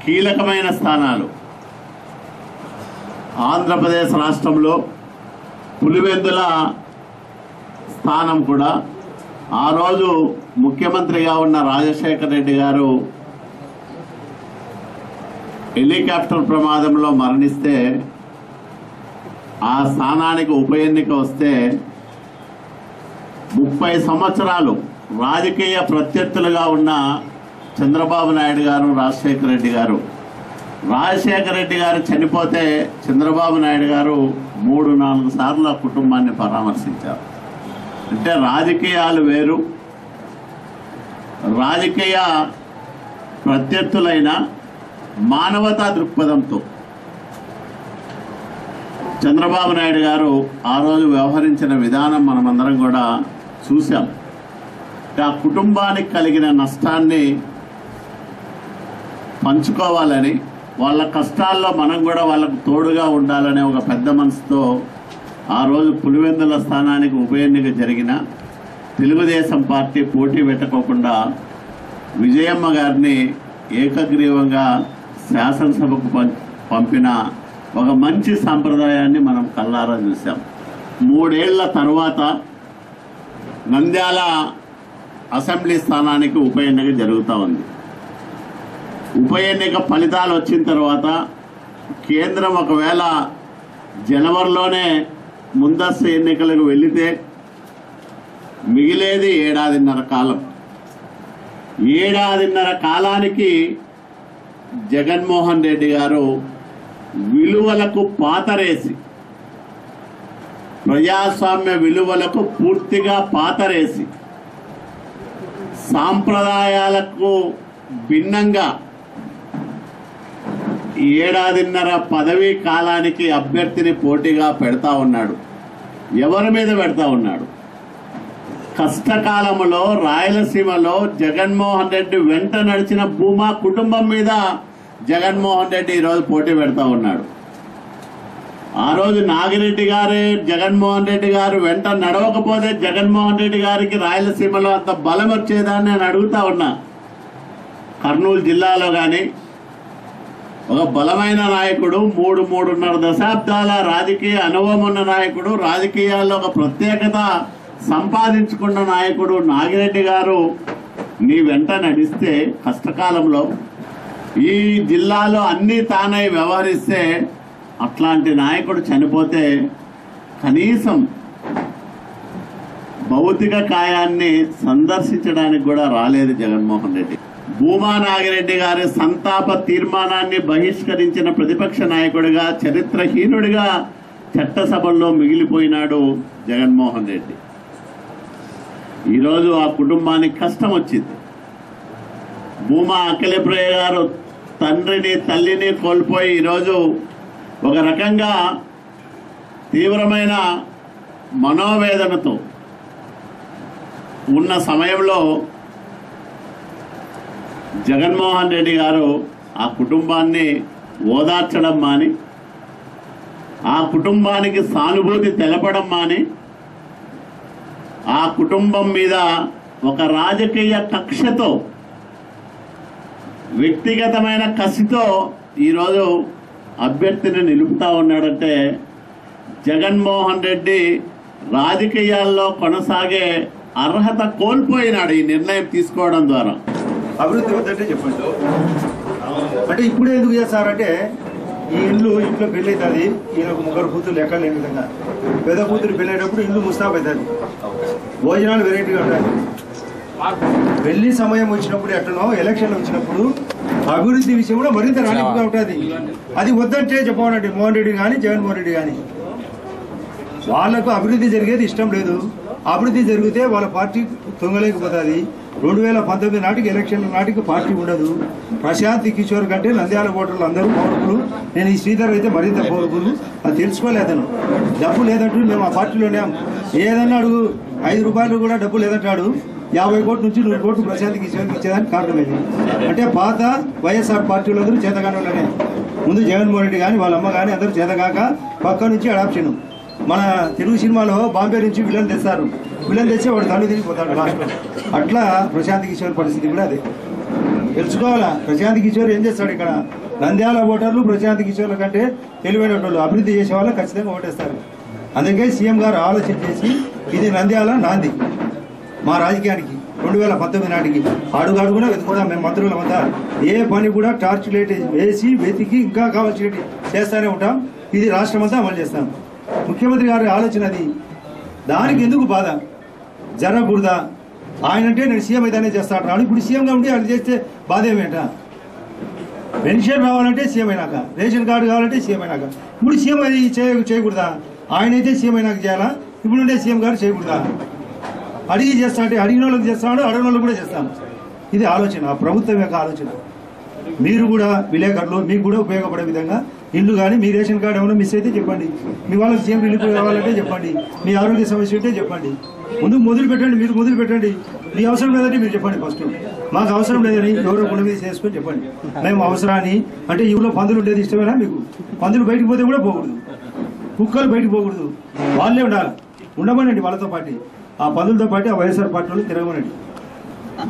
S6: కీలకమైన స్థానాలు ఆంధ్రప్రదేశ్ రాష్ట్రంలో పులివెందుల స్థానం కూడా ఆ రోజు ముఖ్యమంత్రిగా ఉన్న రాజశేఖర రెడ్డి గారు హెలికాప్టర్ ప్రమాదంలో మరణిస్తే ఆ స్థానానికి ఉప ఎన్నిక వస్తే 30 సంవత్సరాలు రాజకీయ ప్రత్యర్థులుగా ఉన్న చంద్రబాబు నాయుడు గారు, రాజశేఖర రెడ్డి గారు చనిపోతే చంద్రబాబు నాయుడు గారు 3-4 సార్లు ఆ కుటుంబాన్ని పరామర్శించారు. అంటే రాజకీయాలు వేరు, రాజకీయ ప్రత్యర్థులైన మానవతా దృక్పథంతో చంద్రబాబు నాయుడు గారు ఆ రోజు వ్యవహరించిన విధానం మనమందరం కూడా చూసాం. ఆ కుటుంబానికి కలిగిన నష్టాన్ని పంచుకోవాలని, వాళ్ళ కష్టాల్లో మనం కూడా వాళ్ళకు తోడుగా ఉండాలనే ఒక పెద్ద మనసుతో ఆ రోజు పులివెందుల స్థానానికి ఉప ఎన్నిక జరిగిన తెలుగుదేశం పార్టీ పోటీ పెట్టకోకుండా విజయమ్మ గారిని ఏకగ్రీవంగా శాసనసభకు పంపిన ఒక మంచి సాంప్రదాయాన్ని మనం కళ్ళారా చూసాం. 3 ఏళ్ల తర్వాత నంద్యాల అసెంబ్లీ స్థానానికి ఉప ఎన్నిక జరుగుతూ ఉంది. ఉప ఎన్నిక ఫలితాలు వచ్చిన తర్వాత కేంద్రం ఒకవేళ జనవరిలోనే ముందస్తు ఎన్నికలకు వెళితే మిగిలేది 7.5 కాలం. 7.5 కాలానికి జగన్మోహన్ రెడ్డి గారు విలువలకు పాతరేసి, ప్రజాస్వామ్య విలువలకు పూర్తిగా పాతరేసి, సాంప్రదాయాలకు భిన్నంగా 7.5 పదవీ కాలానికి అభ్యర్థిని పోటీగా పెడతా ఉన్నాడు. ఎవరి మీద పెడతా ఉన్నాడు? కష్టకాలంలో రాయలసీమలో జగన్మోహన్ రెడ్డి వెంట నడిచిన భూమా కుటుంబం మీద జగన్మోహన్ రెడ్డి ఈరోజు పోటీ పెడతా ఉన్నాడు. ఆ రోజు నాగిరెడ్డి గారే జగన్మోహన్ రెడ్డి గారు వెంట నడవకపోతే జగన్మోహన్ రెడ్డి గారికి రాయలసీమలో అంత బలం వచ్చేదాన్ని నేను అడుగుతా ఉన్నా. కర్నూలు జిల్లాలో కానీ ఒక బలమైన నాయకుడు, 3.5 దశాబ్దాల రాజకీయ అనుభవం ఉన్న నాయకుడు, రాజకీయాల్లో ఒక ప్రత్యేకత సంపాదించుకున్న నాయకుడు నాగిరెడ్డి గారు నీ వెంట నడిస్తే కష్టకాలంలో ఈ జిల్లాలో అన్ని తానై వ్యవహరిస్తే, అట్లాంటి నాయకుడు చనిపోతే కనీసం భౌతిక కాయాన్ని సందర్శించడానికి కూడా రాలేదు జగన్మోహన్ రెడ్డి. భూమా నాగిరెడ్డి గారి సంతాప తీర్మానాన్ని బహిష్కరించిన ప్రతిపక్ష నాయకుడిగా, చరిత్రహీనుడిగా చట్టసభల్లో మిగిలిపోయినాడు జగన్మోహన్ రెడ్డి. ఈరోజు ఆ కుటుంబానికి కష్టం వచ్చింది. భూమా అఖిలప్రియ గారు తండ్రిని తల్లిని కోల్పోయి ఈరోజు ఒక రకంగా తీవ్రమైన మనోవేదనతో ఉన్న సమయంలో జగన్మోహన్ రెడ్డి గారు ఆ కుటుంబాన్ని ఓదార్చడం మాని, ఆ కుటుంబానికి సానుభూతి తెలపడం మాని, ఆ కుటుంబం మీద ఒక రాజకీయ కక్షతో, వ్యక్తిగతమైన కసితో ఈరోజు అభ్యర్థిని నిలుపుతా ఉన్నాడంటే జగన్మోహన్ రెడ్డి రాజకీయాల్లో కొనసాగే అర్హత కోల్పోయినాడు ఈ నిర్ణయం తీసుకోవడం ద్వారా.
S7: అభివృద్ధి వద్దంటే చెప్పండి. అంటే ఇప్పుడే ఎందుకు చేస్తారంటే ఈ ఇంట్లో పెళ్లి అవుతుంది, ఈయన 3 కూతురు లెక్క లేని విధంగా, పెద్ద కూతురు పెళ్లి అయ్యేటప్పుడు ఇల్లు ముస్తాబ్ అవుతుంది, భోజనాలు వెరైటీగా ఉంటాయి. పెళ్లి సమయం వచ్చినప్పుడు ఎట్లనో ఎలక్షన్లు వచ్చినప్పుడు అభివృద్ధి విషయం కూడా మరింత రానిపుగా ఉంటుంది. అది వద్దంటే చెప్పమనండి మోహన్ రెడ్డి కానీ జగన్మోహన్ రెడ్డి కానీ. వాళ్లకు అభివృద్ధి జరిగేది ఇష్టం లేదు. అభివృద్ధి జరిగితే వాళ్ళ పార్టీ తొంగలేకపోతుంది. 2019 నాటికి ఎలక్షన్ల నాటికి పార్టీ ఉండదు. ప్రశాంత్ కిషోర్ కంటే నంద్యాల ఓటర్లు అందరూ పవర్ఫుల్. నేను ఈ శ్రీధర్ అయితే మరింత పవర్ఫుల్. అది తెలుసుకోలేదను. డబ్బు లేదంటూ మేము ఆ పార్టీలోనే ఏదన్నా అడుగు 5 రూపాయలు కూడా డబ్బు లేదంటాడు. 50 కోట్ల నుంచి 100 కోట్లు ప్రశాంత్ కిషోర్కి ఇచ్చేదానికి కారణమైంది. అంటే పాత వైఎస్ఆర్ పార్టీలు అందరూ చేతగానే వాళ్ళనే. ముందు జగన్మోహన్ రెడ్డి కానీ వాళ్ళ అమ్మ కానీ అందరూ చేతగాక పక్క నుంచి అడాప్షన్. మన తెలుగు సినిమాలో బాంబే నుంచి విలన్ తెస్తారు. విలన్ తెచ్చి వాడు తల్లి తిరిగిపోతాడు లాస్ట్లో. అట్లా ప్రశాంత్ కిషోర్ పరిస్థితి కూడా అదే. తెలుసుకోవాలా ప్రశాంత్ కిషోర్ ఏం చేస్తాడు ఇక్కడ. నంద్యాల ఓటర్లు ప్రశాంత్ కిషోర్ల కంటే తెలివైన వాళ్ళు, అభివృద్ధి చేసే వాళ్ళు ఖచ్చితంగా ఓటేస్తారు. అందుకే సీఎం గారు ఆలోచన చేసి ఇది నంద్యాల నాంది మా రాజకీయానికి 2019 నాటికి అడుగడుగునా వెతుకుతాం మేము మంత్రులమంతా. ఏ పని కూడా టార్చ్ లైట్ వేసి వెతికి ఇంకా కావాల్సినవి చేస్తూనే ఉంటాం. ఇది రాష్ట్రం అంతా అమలు చేస్తాం. ముఖ్యమంత్రి గారి ఆలోచన అది. దానికి ఎందుకు బాధ జరగకూడదా? ఆయన అంటే నేను సీఎం అయితేనే చేస్తా అంటున్నాను. ఇప్పుడు సీఎంగా ఉండి అది చేస్తే బాధ ఏమేంట? పెన్షన్ రావాలంటే సీఎం అయినాక, రేషన్ కార్డు కావాలంటే సీఎం అయినాక. ఇప్పుడు సీఎం అది చేయకూడదా? ఆయన అయితే సీఎం అయినాక చేయాలా? ఇప్పుడు ఉండే సీఎం గారు చేయకూడదా? అడిగి చేస్తా అంటే అడిగిన వాళ్ళకి చేస్తాడు, అడగిన వాళ్ళకి కూడా చేస్తాను. ఇది ఆలోచన, ప్రభుత్వం యొక్క ఆలోచన. మీరు కూడా విలేకరులు, మీకు కూడా ఉపయోగపడే విధంగా ఇల్లు కానీ మీ రేషన్ కార్డు ఏమైనా మిస్ అయితే చెప్పండి. మీ వాళ్ళకి సీఎం ఇల్లు కావాలంటే చెప్పండి. మీ ఆరోగ్య సమస్య ఉంటే చెప్పండి. ముందు మొదలు పెట్టండి, మీరు మొదలు పెట్టండి. మీ అవసరం లేదంటే మీరు చెప్పండి. ఫస్ట్ మాకు అవసరం లేదని ఎవరో గుణ మీద చేసుకొని చెప్పండి. మేము అవసరాన్ని అంటే ఊళ్ళో పందులు ఉండేది ఇష్టమేనా మీకు? పందులు బయటకు పోతే కూడా పోకూడదు, కుక్కలు బయటకు పోకూడదు, వాళ్ళే ఉండాలి. ఉండమనండి వాళ్ళతో పాటు, ఆ పందులతో పాటు ఆ వైఎస్ఆర్ పార్టీలో తిరగమనండి.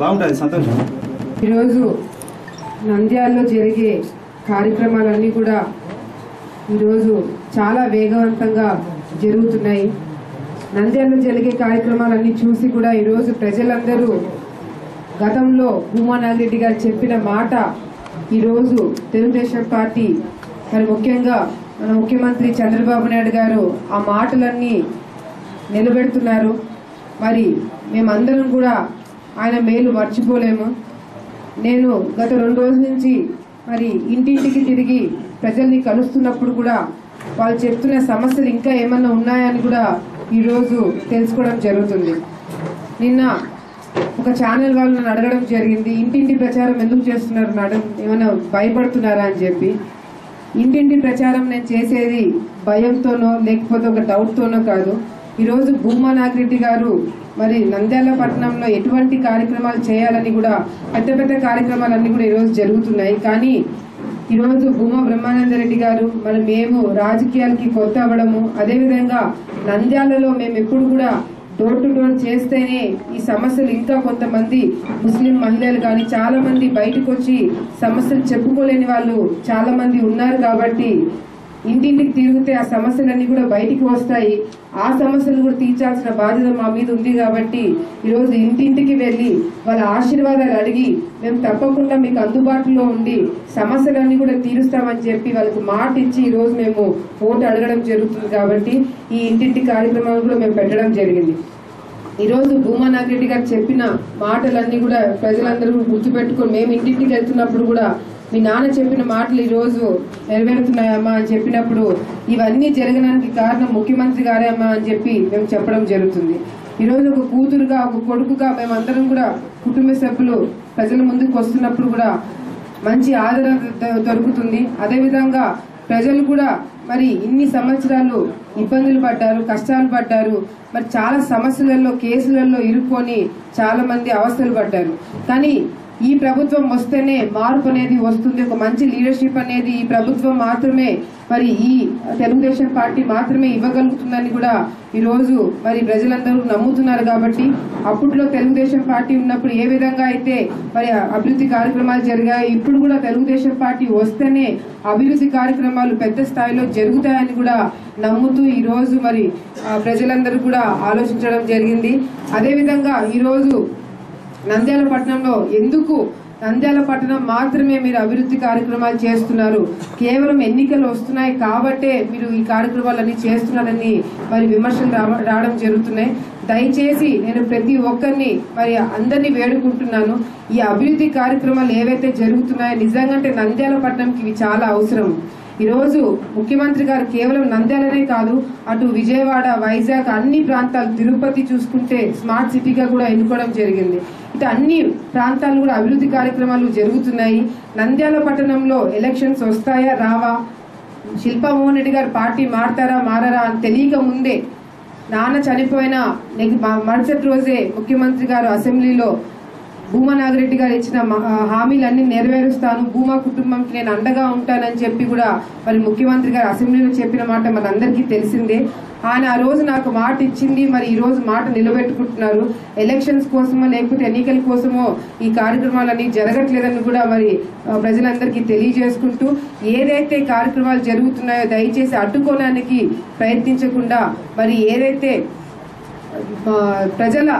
S7: బాగుంటుంది, సంతోషం.
S3: ఈరోజు నంద్యాలలో జరిగే కార్యక్రమాలన్నీ కూడా ఈరోజు చాలా వేగవంతంగా జరుగుతున్నాయి. నంద్యాలలో జరిగే కార్యక్రమాలన్నీ చూసి కూడా ఈరోజు ప్రజలందరూ గతంలో భూమా నాగిరెడ్డి గారు చెప్పిన మాట ఈరోజు తెలుగుదేశం పార్టీ మరి ముఖ్యంగా మన ముఖ్యమంత్రి చంద్రబాబు నాయుడు గారు ఆ మాటలన్నీ నిలబెడుతున్నారు. మరి మేమందరం కూడా ఆయన మేలు మర్చిపోలేము. నేను గత 2 రోజుల నుంచి మరి ఇంటింటికి తిరిగి ప్రజల్ని కలుస్తున్నప్పుడు కూడా వాళ్ళు చెప్తున్న సమస్యలు ఇంకా ఏమన్నా ఉన్నాయని కూడా ఈరోజు తెలుసుకోవడం జరుగుతుంది. నిన్న ఒక ఛానల్ వాళ్ళు నన్ను అడగడం జరిగింది, ఇంటింటి ప్రచారం ఎందుకు చేస్తున్నారు, ఏమైనా భయపడుతున్నారా అని చెప్పి. ఇంటింటి ప్రచారం నేను చేసేది భయంతోనో లేకపోతే ఒక డౌట్తోనో కాదు. ఈరోజు భూమా నాగిరెడ్డి గారు మరి నంద్యాల పట్టణంలో ఎటువంటి కార్యక్రమాలు చేయాలని కూడా పెద్ద పెద్ద కార్యక్రమాలన్నీ కూడా ఈరోజు జరుగుతున్నాయి. కానీ ఈరోజు భూమా బ్రహ్మానందరెడ్డి గారు మరి మేము రాజకీయాలకి కొత్త అవ్వడము, అదేవిధంగా నంద్యాలలో మేము ఎప్పుడు కూడా డోర్ టు డోర్ చేస్తేనే ఈ సమస్యలు ఇంకా కొంతమంది ముస్లిం మహిళలు కానీ చాలా మంది బయటకు వచ్చి సమస్యలు చెప్పుకోలేని వాళ్ళు చాలా మంది ఉన్నారు కాబట్టి ఇంటింటికి తిరిగితే ఆ సమస్యలన్నీ కూడా బయటికి వస్తాయి. ఆ సమస్యలు కూడా తీర్చాల్సిన బాధ్యత మా మీద ఉంది కాబట్టి ఈరోజు ఇంటింటికి వెళ్లి వాళ్ళ ఆశీర్వాదాలు అడిగి మేము తప్పకుండా మీకు అందుబాటులో ఉండి సమస్యలన్నీ కూడా తీరుస్తామని చెప్పి వాళ్ళకి మాట ఇచ్చి ఈరోజు మేము ఓటు అడగడం జరుగుతుంది. కాబట్టి ఈ ఇంటింటి కార్యక్రమాలు కూడా మేము పెట్టడం జరిగింది. ఈరోజు భూమా నాగిరెడ్డి గారు చెప్పిన మాటలన్నీ కూడా ప్రజలందరూ గుర్తుపెట్టుకుని మేము ఇంటింటికి వెళ్తున్నప్పుడు కూడా మీ నాన్న చెప్పిన మాటలు ఈ రోజు నెరవేరుతున్నాయమ్మా అని చెప్పినప్పుడు ఇవన్నీ జరగడానికి కారణం ముఖ్యమంత్రి గారే అమ్మా అని చెప్పి మేము చెప్పడం జరుగుతుంది. ఈరోజు ఒక కూతురుగా ఒక కొడుకుగా మేమందరం కూడా కుటుంబ సభ్యులు ప్రజల ముందుకు వస్తున్నప్పుడు కూడా మంచి ఆదరణ దొరుకుతుంది. అదేవిధంగా ప్రజలు కూడా మరి ఇన్ని సంవత్సరాలు ఇబ్బందులు పడ్డారు, కష్టాలు పడ్డారు, మరి చాలా సమస్యలలో కేసులలో ఇరుక్కొని చాలా మంది అవస్థలు పడ్డారు. కానీ ఈ ప్రభుత్వం వస్తేనే మార్పు అనేది వస్తుంది. ఒక మంచి లీడర్షిప్ అనేది ఈ ప్రభుత్వం మాత్రమే, మరి ఈ తెలుగుదేశం పార్టీ మాత్రమే ఇవ్వగలుగుతుందని కూడా ఈరోజు మరి ప్రజలందరూ నమ్ముతున్నారు. కాబట్టి అప్పట్లో తెలుగుదేశం పార్టీ ఉన్నప్పుడు ఏ విధంగా అయితే మరి అభివృద్ధి కార్యక్రమాలు జరిగాయి, ఇప్పుడు కూడా తెలుగుదేశం పార్టీ వస్తేనే అభివృద్ధి కార్యక్రమాలు పెద్ద స్థాయిలో జరుగుతాయని కూడా నమ్ముతూ ఈరోజు మరి ప్రజలందరూ కూడా ఆలోచించడం జరిగింది. అదేవిధంగా ఈరోజు నంద్యాల పట్టణంలో ఎందుకు నంద్యాల పట్టణం మాత్రమే మీరు అభివృద్ధి కార్యక్రమాలు చేస్తున్నారు, కేవలం ఎన్నికలు వస్తున్నాయి కాబట్టే మీరు ఈ కార్యక్రమాలన్నీ చేస్తున్నారని మరి విమర్శలు రావడం జరుగుతున్నాయి. దయచేసి నేను ప్రతి ఒక్కరిని మరి అందరినీ వేడుకుంటున్నాను, ఈ అభివృద్ధి కార్యక్రమాలు ఏవైతే జరుగుతున్నాయో నిజంగా నంద్యాల పట్టణంకి ఇవి చాలా అవసరం. ఈరోజు ముఖ్యమంత్రి గారు కేవలం నంద్యాలనే కాదు, అటు విజయవాడ, వైజాగ్ అన్ని ప్రాంతాలు, తిరుపతి చూసుకుంటే స్మార్ట్ సిటీగా కూడా ఎన్నుకోవడం జరిగింది. ఇటు అన్ని ప్రాంతాలు కూడా అభివృద్ధి కార్యక్రమాలు జరుగుతున్నాయి. నంద్యాల పట్టణంలో ఎలక్షన్స్ వస్తాయా రావా, శిల్పా మోహన్ రెడ్డి గారు పార్టీ మారతారా మారరా అని తెలియక ముందే నాన్న చనిపోయిన మరుసటి రోజే ముఖ్యమంత్రి గారు అసెంబ్లీలో భూమా నాగిరెడ్డి గారు ఇచ్చిన హామీలన్నీ నెరవేరుస్తాను, భూమా కుటుంబంకి నేను అండగా ఉంటానని చెప్పి కూడా మరి ముఖ్యమంత్రి గారు అసెంబ్లీలో చెప్పిన మాట మనందరికీ తెలిసిందే. ఆయన ఆ రోజు నాకు మాట ఇచ్చింది, మరి ఈ రోజు మాట నిలబెట్టుకుంటున్నారు. ఎలక్షన్స్ కోసమో లేకపోతే ఎన్నికల కోసమో ఈ కార్యక్రమాలన్నీ జరగట్లేదని కూడా మరి ప్రజలందరికీ తెలియజేసుకుంటూ ఏదైతే కార్యక్రమాలు జరుగుతున్నాయో దయచేసి అడ్డుకోవడానికి ప్రయత్నించకుండా మరి ఏదైతే ప్రజల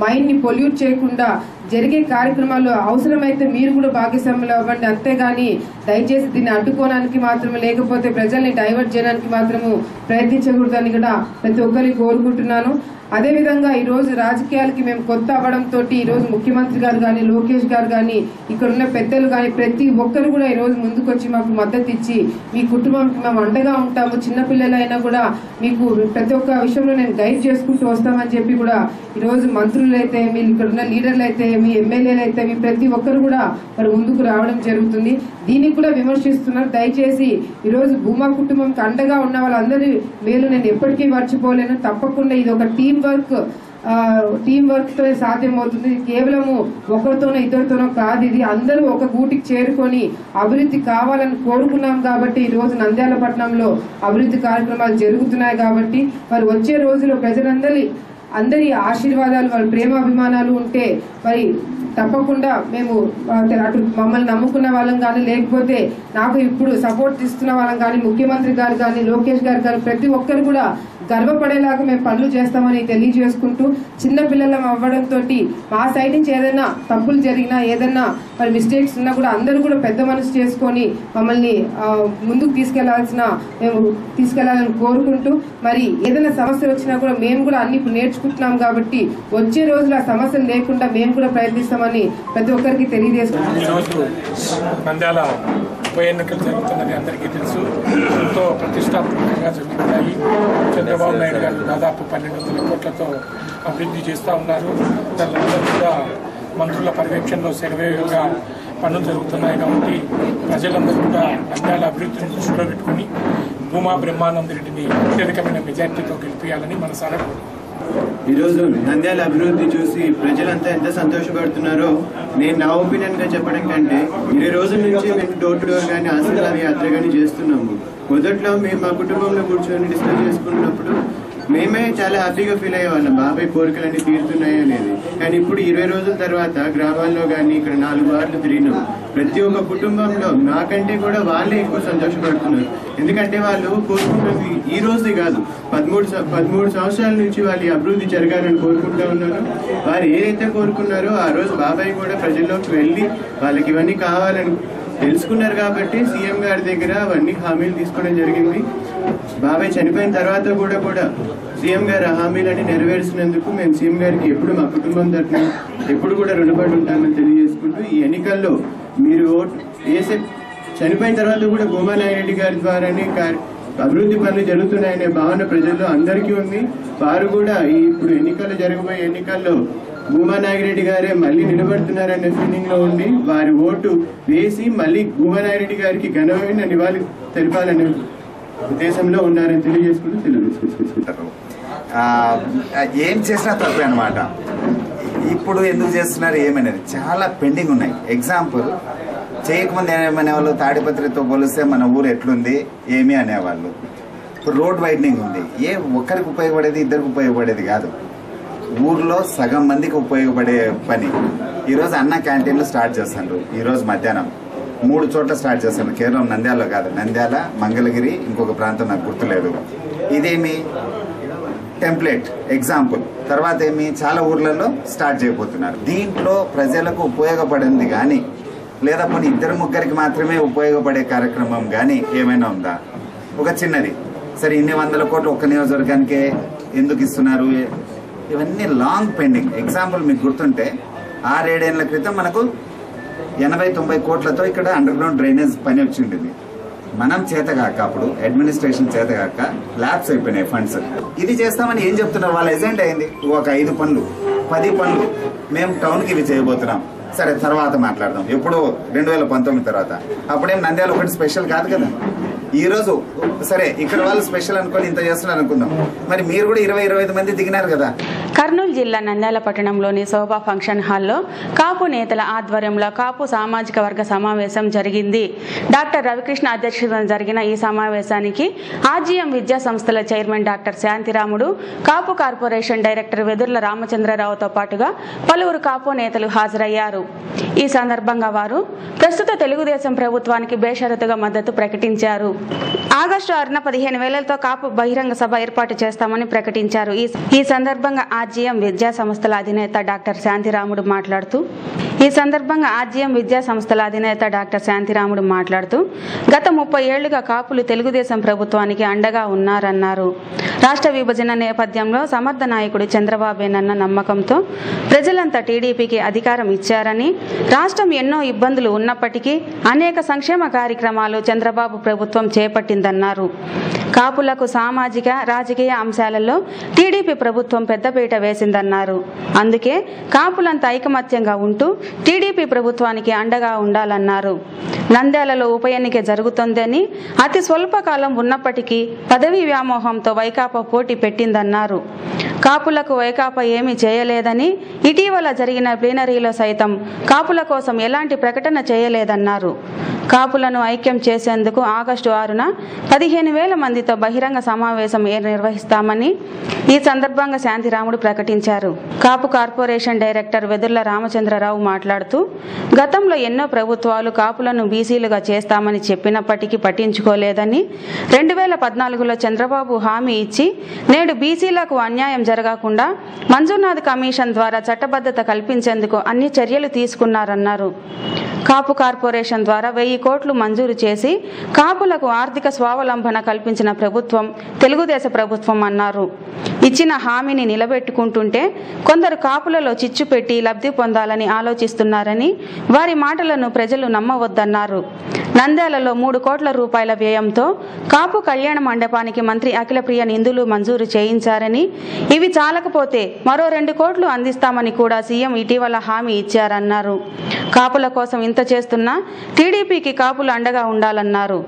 S3: మైండ్ ని పొల్యూట్ చేయకుండా జరిగే కార్యక్రమాలు అవసరమైతే మీరు కూడా భాగస్వాములు అవ్వండి, అంతేగాని దయచేసి దీన్ని అడ్డుకోవడానికి మాత్రమే లేకపోతే ప్రజల్ని డైవర్ట్ చేయడానికి మాత్రము ప్రయత్నించకూడదని కూడా ప్రతి ఒక్కరిని కోరుకుంటున్నాను. అదేవిధంగా ఈ రోజు రాజకీయాలకి మేము కొత్త అవ్వడంతో ఈ రోజు ముఖ్యమంత్రి గారు కానీ, లోకేష్ గారు కానీ, ఇక్కడ ఉన్న పెద్దలు కానీ ప్రతి ఒక్కరు కూడా ఈ రోజు ముందుకొచ్చి మాకు మద్దతు ఇచ్చి మీ కుటుంబానికి మేము అండగా ఉంటాము, చిన్నపిల్లలైనా కూడా మీకు ప్రతి ఒక్క విషయంలో నేను గైడ్ చేసుకుంటూ వస్తామని చెప్పి కూడా ఈ రోజు మంత్రులు అయితే, మీ ఇక్కడ ఉన్న లీడర్లు అయితే, మీ ఎమ్మెల్యేలు అయితే, మీ ప్రతి ఒక్కరు కూడా మరి ముందుకు రావడం జరుగుతుంది. దీనికి కూడా విమర్శిస్తున్నారు. దయచేసి ఈ రోజు భూమా కుటుంబంకి అండగా ఉన్న వాళ్ళందరి మేలు నేను ఎప్పటికీ మర్చిపోలేను. తప్పకుండా ఇది ఒక టీం వర్క్ తో సాధ్యమవుతుంది. కేవలము ఒకరితోనో ఇద్దరితోనో కాదు, ఇది అందరూ ఒక గూటికి చేరుకొని అభివృద్ధి కావాలని కోరుకున్నాం. కాబట్టి ఈ రోజు నంద్యాల పట్టణంలో అభివృద్ధి కార్యక్రమాలు జరుగుతున్నాయి. కాబట్టి మరి వచ్చే రోజుల్లో అందరి ఆశీర్వాదాలు, వాళ్ళ ప్రేమాభిమానాలు ఉంటే మరి తప్పకుండా మేము అటు మమ్మల్ని నమ్ముకున్న వాళ్ళం కానీ, లేకపోతే నాకు ఇప్పుడు సపోర్ట్ ఇస్తున్న వాళ్ళం కానీ, ముఖ్యమంత్రి గారు కానీ, లోకేష్ గారు కానీ ప్రతి ఒక్కరు కూడా గర్వపడేలాగా మేము పనులు చేస్తామని తెలియజేసుకుంటూ, చిన్నపిల్లలం అవ్వడంతో మా సైడ్ నుంచి ఏదైనా తప్పులు జరిగినా, ఏదైనా మరి మిస్టేక్స్ ఉన్నా కూడా అందరూ కూడా పెద్ద మనసు చేసుకొని మమ్మల్ని ముందుకు తీసుకెళ్లాలని కోరుకుంటూ, మరి ఏదైనా సమస్య వచ్చినా కూడా మేము కూడా అన్ని ఇప్పుడు నేర్చుకుంటున్నాం కాబట్టి వచ్చే రోజులు ఆ సమస్యలు లేకుండా మేము కూడా ప్రయత్నిస్తామని ప్రతి ఒక్కరికి తెలియజేసుకుంటున్నాం.
S8: నంద్యాల ఉప ఎన్నికలు జరుగుతున్నది అందరికీ తెలుసు. ఎంతో ప్రతిష్టాత్మకంగా జరుగుతాయి. చంద్రబాబు నాయుడు గారు దాదాపు 1200 కోట్లతో అభివృద్ధి చేస్తూ ఉన్నారు. దానిలో కూడా మంత్రుల పర్యవేక్షణలో సర్వేగా పనులు జరుగుతున్నాయి. కాబట్టి ప్రజలందరూ కూడా నంద్యాల అభివృద్ధిని దృష్టిలో పెట్టుకుని భూమా బ్రహ్మానందరెడ్డిని అత్యధికమైన మెజార్టీతో గెలిపించాలని మనసారా కోరుకుంటున్నాం.
S9: ఈరోజు నంద్యాల అభివృద్ధి చూసి ప్రజలంతా ఎంత సంతోషపడుతున్నారో నేను నా ఒపీనియన్ గా చెప్పడం కంటే 20 రోజుల నుంచి మేము డోర్ టు డోర్ కానీ ఆశీర్వాద యాత్ర కానీ చేస్తున్నాము. మొదట్లో మేము మా కుటుంబంలో కూర్చొని డిస్కస్ చేసుకున్నప్పుడు మేమే చాలా హ్యాపీగా ఫీల్ అయ్యేవాళ్ళం, బాబాయ్ కోరికలన్నీ తీరుతున్నాయి అనేది. కానీ ఇప్పుడు 20 రోజుల తర్వాత గ్రామాల్లో కానీ ఇక్కడ 4 వార్లు తిరిగినాం. ప్రతి ఒక్క కుటుంబంలో నాకంటే కూడా వాళ్ళే ఎక్కువ సంతోషపడుతున్నారు. ఎందుకంటే వాళ్ళు కోరుకుంటుంది ఈ రోజు కాదు, 13 సంవత్సరాల నుంచి వాళ్ళు అభివృద్ధి జరగాలని కోరుకుంటూ ఉన్నారు. వారు ఏదైతే కోరుకున్నారో ఆ రోజు బాబాయ్ కూడా ప్రజల్లోకి వెళ్ళి వాళ్ళకి ఇవన్నీ కావాలని తెలుసుకున్నారు. కాబట్టి సీఎం గారి దగ్గర అవన్నీ హామీలు తీసుకోవడం జరిగింది. బాబాయ్ చనిపోయిన తర్వాత కూడా సీఎం గారు ఆ హామీలన్నీ నెరవేర్చినందుకు మేము సీఎం గారికి ఎప్పుడు మా కుటుంబం తరఫున ఎప్పుడు కూడా రుణపడి ఉంటామని తెలియజేసుకుంటూ, ఈ ఎన్నికల్లో మీరు ఓటు వేసే చనిపోయిన తర్వాత కూడా భూమా నాగిరెడ్డి గారి ద్వారానే అభివృద్ధి పనులు జరుగుతున్నాయనే భావన ప్రజల్లో అందరికీ ఉంది. వారు కూడా ఇప్పుడు జరగబోయే ఎన్నికల్లో భూమా నాగిరెడ్డి గారే మళ్ళీ నిలబడుతున్నారనే ఫీలింగ్ లో ఉండి వారి ఓటు వేసి మళ్ళీ భూమా నాగిరెడ్డి గారికి ఘనమైన నివాళి తెలిపాలనే ఉద్దేశంలో ఉన్నారని తెలియజేసుకుంటూ తెలియజేసుకుంటారు.
S10: ఏం చేసినా తప్పే అనమాట. ఇప్పుడు ఎందుకు చేస్తున్నారు ఏమనేది చాలా పెండింగ్ ఉన్నాయి. ఎగ్జాంపుల్, చేయకముందు ఏమనేవాళ్ళు, తాడిపత్రితో పోలిస్తే మన ఊరు ఎట్లుంది ఏమి అనేవాళ్ళు. ఇప్పుడు రోడ్ వైడనింగ్ ఉంది. ఒక్కరికి ఉపయోగపడేది, ఇద్దరికి ఉపయోగపడేది కాదు, ఊర్లో సగం మందికి ఉపయోగపడే పని. ఈరోజు అన్న క్యాంటీన్లు స్టార్ట్ చేస్తారు. ఈరోజు మధ్యాహ్నం 3 చోట్ల స్టార్ట్ చేస్తారు. కేవలం నంద్యాలలో కాదు, నంద్యాల, మంగళగిరి, ఇంకొక ప్రాంతం నాకు గుర్తులేదు. ఇదేమి టెంప్లెట్ ఎగ్జాంపుల్. తర్వాత ఏమి చాలా ఊర్లలో స్టార్ట్ చేయబోతున్నారు. దీంట్లో ప్రజలకు ఉపయోగపడింది కానీ లేదా కొన్ని 2-3 మాత్రమే ఉపయోగపడే కార్యక్రమం కానీ ఏమైనా ఉందా? ఒక చిన్నది, సరే ఇన్ని 100 కోట్లు ఒక్క నియోజకవర్గానికే ఎందుకు ఇస్తున్నారు? ఇవన్నీ లాంగ్ పెండింగ్. ఎగ్జాంపుల్ మీకు గుర్తుంటే 6-7 ఏళ్ల క్రితం మనకు 80-90 కోట్లతో ఇక్కడ అండర్ గ్రౌండ్ డ్రైనేజ్ పని వచ్చింది. మనం చేతగాక, అప్పుడు అడ్మినిస్ట్రేషన్ చేతగాక ల్యాబ్స్ అయిపోయినాయి ఫండ్స్. ఇది చేస్తామని ఏం చెప్తున్నారు? వాళ్ళ ఎజెండా అయింది ఒక 5 పనులు 10 పనులు మేము టౌన్కి ఇవి చేయబోతున్నాం. సరే తర్వాత మాట్లాడదాం, ఎప్పుడు 2019 తర్వాత. అప్పుడేం నంద్యాల ఒకటి స్పెషల్ కాదు కదా. ఈ రోజు సరే ఇక్కడ వాళ్ళు స్పెషల్ అనుకొని ఇంత చేస్తున్నారు అనుకుందాం, మరి మీరు కూడా 20-25 మంది దిగినారు కదా.
S2: కర్నూలు జిల్లా నంద్యాల పట్టణంలోని శోభా ఫంక్షన్ హాల్లో కాపు నేతల ఆధ్వర్యంలో కాపు సామాజిక వర్గ సమావేశం జరిగింది. డాక్టర్ రవికృష్ణ అధ్యక్షతన జరిగిన ఈ సమావేశానికి ఆర్జీఎం విద్యా సంస్థల చైర్మన్ డాక్టర్ శాంతిరాముడు, కాపు కార్పొరేషన్ డైరెక్టర్ వెదుర్ల రామచంద్రరావుతో పాటుగా పలువురు కాపు నేతలు హాజరయ్యారు. ఈ సందర్భంగా వారు ప్రస్తుత తెలుగుదేశం ప్రభుత్వానికి బేషరతుగా మద్దతు ప్రకటించారు. ఆగస్టు 6న 15,000తో కాపు బహిరంగ సభ ఏర్పాటు చేస్తామని ప్రకటించారు. ఈ సందర్భంగా ఆర్జీఎం విద్యా సంస్థల అధినేత డాక్టర్ శాంతిరాముడు మాట్లాడుతూ గత 30 ఏళ్లుగా కాపులు తెలుగుదేశం ప్రభుత్వానికి అండగా ఉన్నారన్నారు. రాష్ట్ర విభజన నేపథ్యంలో సమర్థ నాయకుడు చంద్రబాబేనన్న నమ్మకంతో ప్రజలంతా టీడీపీకి అధికారం ఇచ్చారని, రాష్ట్రం ఎన్నో ఇబ్బందులు ఉన్నప్పటికీ అనేక సంక్షేమ కార్యక్రమాలు చంద్రబాబు ప్రభుత్వం చేపట్టిందన్నారు. కాపులకు సామాజిక రాజకీయ అంశాలలో టీడీపీ ప్రభుత్వం పెద్దపీట వేసిందన్నారు. అందుకే కాపులంతా ఐకమత్యంగా ఉంటూ టీడీపీ ప్రభుత్వానికి అండగా ఉండాలన్నారు. నంద్యాలలో ఉప ఎన్నిక జరుగుతోందని, అతి స్వల్ప కాలం ఉన్నప్పటికీ పదవీ వ్యామోహంతో వైకాపా పోటీ పెట్టిందన్నారు. కాపులకు వైకాపా ఏమీ చేయలేదని, ఇటీవల జరిగిన ప్లీనరీలో సైతం కాపుల కోసం ఎలాంటి ప్రకటన చేయలేదన్నారు. కాపులను ఐక్యం చేసేందుకు ఆగస్టు 6న 15,000 మందితో బహిరంగ సమావేశం నిర్వహిస్తామని ఈ సందర్భంగా శాంతిరాముడు ప్రకటించారు. కాపు కార్పొరేషన్ డైరెక్టర్ వెదుర్ల రామచంద్రరావు మాట్లాడుతూ గతంలో ఎన్నో ప్రభుత్వాలు కాపులను బీసీలుగా చేస్తామని చెప్పినప్పటికీ పట్టించుకోలేదని, 2014లో చంద్రబాబు హామీ ఇచ్చి నేడు బీసీలకు అన్యాయం జరగకుండా మంజునాథ్ కమిషన్ ద్వారా చట్టబద్ధత కల్పించేందుకు అన్ని చర్యలు తీసుకున్నారన్నారు. కాపు కార్పొరేషన్ ద్వారా 1000 కోట్లు మంజూరు చేసి కాపులకు ఆర్థిక స్వావలంబన కల్పించిన ప్రభుత్వం తెలుగుదేశ ప్రభుత్వం అన్నారు. ఇచ్చిన హామీని నిలబెట్టుకుంటుంటే కొందరు కాపులలో చిచ్చు పెట్టి లబ్ధి పొందాలని ఆలోచిస్తున్నారని, వారి మాటలను ప్రజలు నమ్మవద్దన్నారు. నంద్యాలలో 3 కోట్ల రూపాయల వ్యయంతో కాపు కళ్యాణ మండపానికి మంత్రి అఖిలప్రియ నిధులు మంజూరు చేయించారని, ఇవి చాలకపోతే మరో 2 కోట్లు అందిస్తామని కూడా సీఎం ఇటీవల హామీ ఇచ్చారన్నారు. కాపుల కోసం ఇంత చేస్తున్నా టీడీపీకి కాపులు అండగా ఉండాలన్నారు.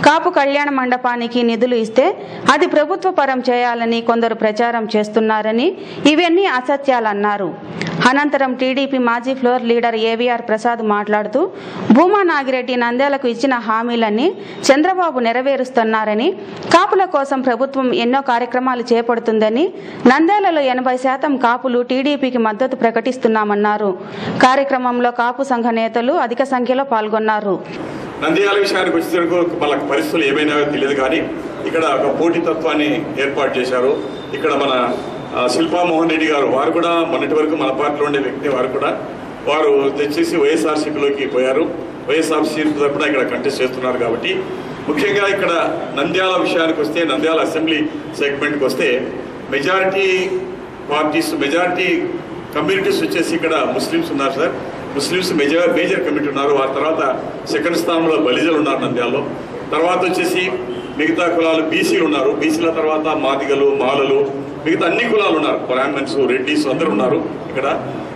S2: కాపు కళ్యాణ మండపానికి నిధులు ఇస్తే అది ప్రభుత్వ పరం చేయాలని కొందరు ప్రచారం ప్రచారం చేస్తున్నారని ఇవన్నీ అసత్యాలన్నారు. అనంతరం టీడీపీ మాజీ ఫ్లోర్ లీడర్ ఏవీఆర్ ప్రసాద్ మాట్లాడుతూ భూమా నాగిరెడ్డి నంద్యాలకు ఇచ్చిన హామీలన్నీ చంద్రబాబు నెరవేరుస్తున్నారని, కాపుల కోసం ప్రభుత్వం ఎన్నో కార్యక్రమాలు చేపడుతుందని, నంద్యాలలో 80% కాపులు టీడీపీకి మద్దతు ప్రకటిస్తున్నామన్నారు. కార్యక్రమంలో కాపు సంఘ నేతలు అధిక సంఖ్యలో పాల్గొన్నారు.
S11: నంద్యాల విషయానికి వచ్చేసరికి వాళ్ళకి పరిస్థితులు ఏమైనా తెలియదు, కానీ ఇక్కడ ఒక పోటీతత్వాన్ని ఏర్పాటు చేశారు. ఇక్కడ మన శిల్పా మోహన్ రెడ్డి గారు, వారు కూడా మొన్నటి వరకు మన పార్టీలో ఉండే వ్యక్తి, వారు తెచ్చేసి వైఎస్ఆర్సీపీలోకి పోయారు. వైఎస్ఆర్సీపీ తరఫున ఇక్కడ కంటెస్ట్ చేస్తున్నారు. కాబట్టి ముఖ్యంగా ఇక్కడ నంద్యాల విషయానికి వస్తే, నంద్యాల అసెంబ్లీ సెగ్మెంట్కి వస్తే మెజారిటీ కమ్యూనిటీస్ వచ్చేసి ఇక్కడ ముస్లిమ్స్ ఉన్నారు సార్. ముస్లిమ్స్ మేజర్ కమిటీ ఉన్నారు. వారి తర్వాత సెకండ్ స్థానంలో బలిజలు ఉన్నారు నంద్యాలలో. తర్వాత వచ్చేసి మిగతా కులాలు బీసీలు ఉన్నారు. బీసీల తర్వాత మాదిగలు, మాలలు, మిగతా అన్ని కులాలు ఉన్నారు. బ్రాహ్మణ్స్, రెడ్డిస్ అందరూ ఉన్నారు ఇక్కడ.